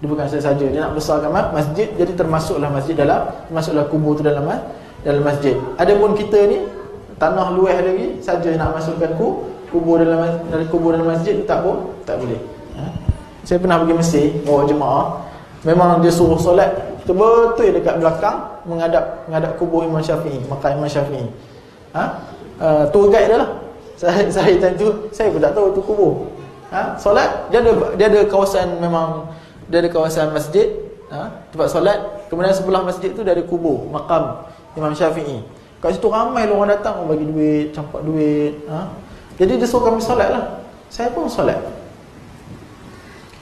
[SPEAKER 1] Dia bukan saja dia nak besarkan masjid. Jadi termasuklah kubur tu dalam masjid. Adapun kita ni tanah luas lagi saja nak masukkan kubur dalam masjid tu tak boleh. Saya pernah pergi Mesir bawa jemaah. Memang dia suruh solat betul dekat belakang menghadap kubur Imam Syafi'i, makam Imam Syafi'i. Tour guide dia lah. Saya time tu saya pun tak tahu tu kubur. Solat dia ada kawasan, memang dia ada kawasan masjid, tempat solat. Kemudian sebelah masjid tu dia ada kubur makam Imam Syafi'i. Kat situ ramai orang datang bagi duit, campak duit. Jadi dia suruh kami solat lah. Saya pun solat.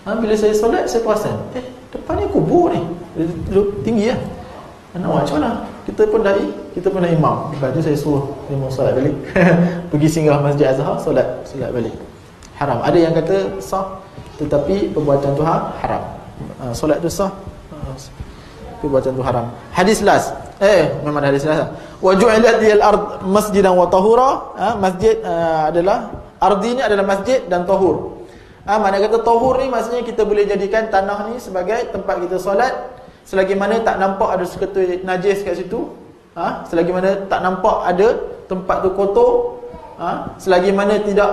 [SPEAKER 1] Bila saya solat saya perasan depan ni kubur ni. Dia tinggi lah. Nak buat macam mana? Kita pun dah imam. Lepas tu saya suruh imam solat balik. Pergi singgah Masjid Azhar, solat balik. Haram. Ada yang kata sah, tetapi perbuatan tu haram. Solat tu sah, perbuatan tu haram. Hadis last. Memang hadis last. Wa ju'ilat liyal ard masjidan wa tahura. Masjid adalah, ardi ni adalah masjid dan tahur. Mana kata tahur ni maksudnya kita boleh jadikan tanah ni sebagai tempat kita solat selagi mana tak nampak ada seketul najis kat situ. Selagi mana tak nampak ada tempat tu kotor, selagi mana tidak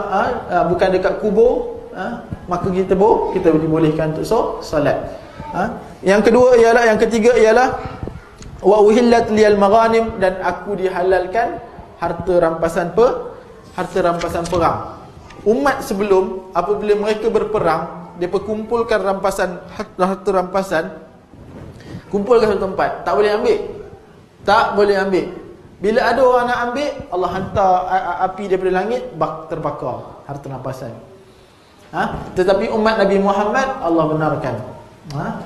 [SPEAKER 1] bukan dekat kubur, maka kita dibolehkan untuk solat. Yang ketiga ialah wa uhillat liyal maghanim, dan aku dihalalkan harta rampasan perang. Umat sebelum, apabila mereka berperang, dia kumpulkan harta rampasan, kumpulkan satu tempat, tak boleh ambil. Bila ada orang nak ambil, Allah hantar api daripada langit, terbakar harta rampasan. Tetapi umat Nabi Muhammad Allah benarkan.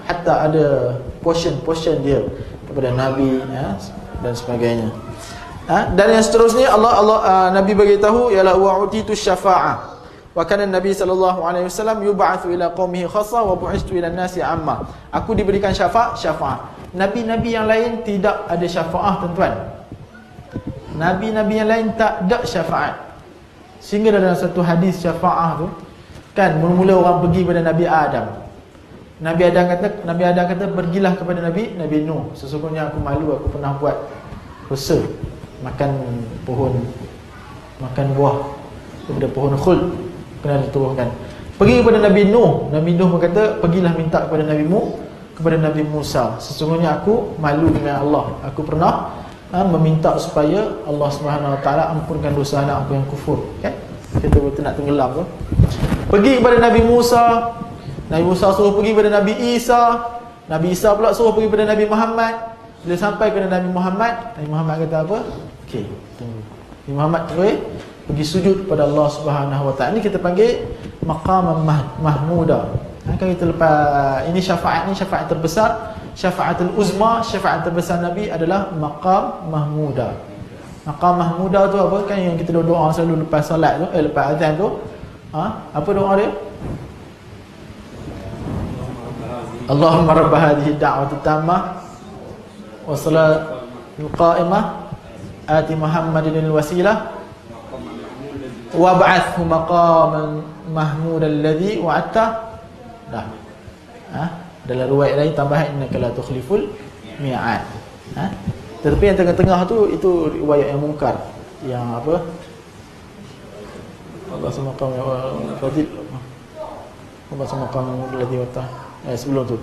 [SPEAKER 1] Hatta ada portion dia kepada Nabi, dan sebagainya. Dan yang seterusnya Nabi beritahu ialah wa'utitu syafa'ah. Wa kana Nabi sallallahu alaihi wasallam yub'atsu ila qaumihi khassa wa bu'istu ila an-nasi 'amma. Aku diberikan syafaat. Nabi-nabi yang lain tidak ada syafaat, tuan-tuan. Nabi-nabi yang lain tak ada syafaat. Sehingga dalam satu hadis syafaat tu kan, mula-mula orang pergi kepada Nabi Adam. Nabi Adam kata pergilah kepada Nabi Nuh. Sesungguhnya aku malu, aku pernah buat dosa makan buah daripada pohon khuld, kena ditubuhkan. Pergi kepada Nabi Nuh. Nabi Nuh berkata, pergilah minta kepada Nabi Musa. Sesungguhnya aku malu dengan Allah. Aku pernah meminta supaya Allah Subhanahu Wa Taala ampunkan dosa anak aku yang kufur. Kan? Kita betul nak tenggelam tu. Pergi kepada Nabi Musa. Nabi Musa suruh pergi kepada Nabi Isa. Nabi Isa pula suruh pergi kepada Nabi Muhammad. Bila sampai kepada Nabi Muhammad kata apa? Okey, tunggu. Nabi Muhammad pergi sujud kepada Allah Subhanahu Wa Taala. Ini kita panggil maqam mahmuda. Kan kita lepas ini syafaat terbesar, syafaatul uzma, syafaat terbesar Nabi adalah maqam mahmuda. Maqam mahmuda tu apa? Kan yang kita doa selalu lepas solat tu, lepas azan tu. Apa doa dia? Allahumma rabb hadhihi ad-da'wati tammah wa salatul qa'imah ati Muhammadin al-wasilah wa ba'athhu maqaman mahmudan alladhi wa'adta. Dah. Dalam riwayat lain tambahan innaka la tukhliful mi'ad. Tetapi yang tengah-tengah tu itu riwayat yang mungkar. Yang apa? Allah semaqam ya fadil. Allah semaqam alladhi wa'adta. Sebelum tu.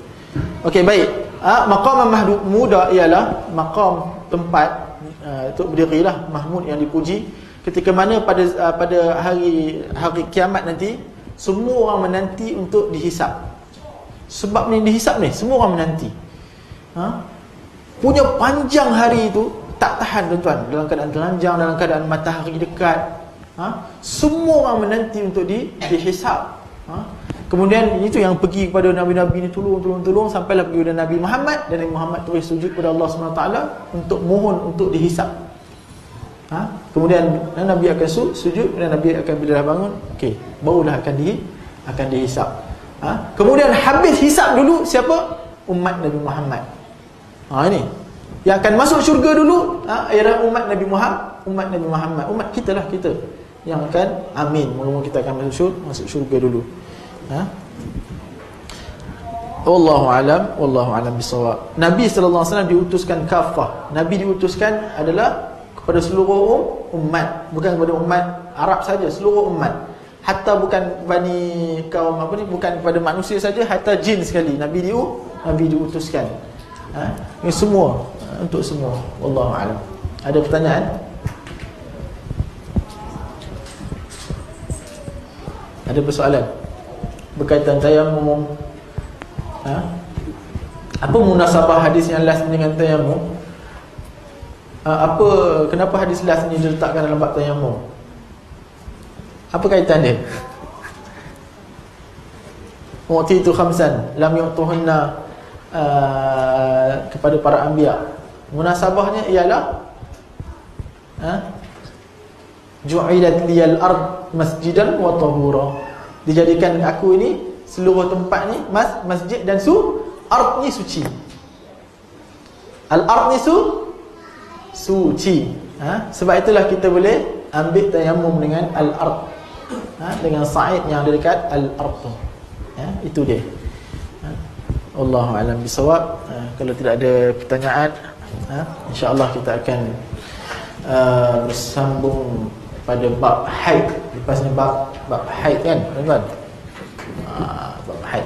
[SPEAKER 1] Okey, baik. Maqam mahmuda ialah maqam tempat untuk berdirilah mahmud yang dipuji ketika mana pada hari kiamat nanti semua orang menanti untuk dihisap. Sebab ni dihisap ni semua orang menanti. Punya panjang hari itu tak tahan tuan-tuan, dalam keadaan telanjang, dalam keadaan matahari dekat. Semua orang menanti untuk dihisap. Kemudian itu yang pergi kepada nabi-nabi ni tolong sampailah pergi kepada Nabi Muhammad, dan Nabi Muhammad terus sujud kepada Allah SWT untuk mohon untuk dihisap. Kemudian Nabi akan sujud dan Nabi akan bila dah bangun, okey, barulah akan dihisap. Kemudian habis hisap dulu siapa? Umat Nabi Muhammad. Ini yang akan masuk syurga dulu ialah umat Nabi Muhammad, umat kita lah, kita yang akan, amin, moga-moga kita akan masuk syurga dulu. Wallahu alam bisawab. Nabi sallallahu alaihi wasallam diutuskan kafah. Nabi diutuskan adalah kepada seluruh umat, bukan kepada umat Arab saja, seluruh umat. Hatta bukan bani kaum bukan kepada manusia saja, hatta jin sekali Nabi diutuskan. Ini semua untuk semua. Wallahu alam. Ada pertanyaan? Ada persoalan berkaitan tayamum? Apa munasabah hadis yang last dengan tayamum? Kenapa hadis last ni diletakkan dalam bab tayamum? Apa kaitan dia? Waktu itu khamsan lam yu'tuhunna kepada para anbiya. Munasabahnya ialah ju'ilat liyal ard masjidan wa tahura. Dijadikan aku ini seluruh tempat ni masjid dan ard ni suci. Al-ard ni suci. Sebab itulah kita boleh ambil tayamum dengan al-ard, dengan sa'id yang ada dekat al-ard tu. Itu dia. Wallahu a'lam bisawab. Kalau tidak ada pertanyaan, insya-Allah kita akan bersambung pada bab haid. Lepas ni bab haid kan, tuan-tuan? Bab haid.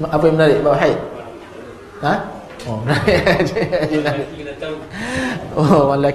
[SPEAKER 1] Apa yang menarik bab haid? Oh, menarik. Oh, lelaki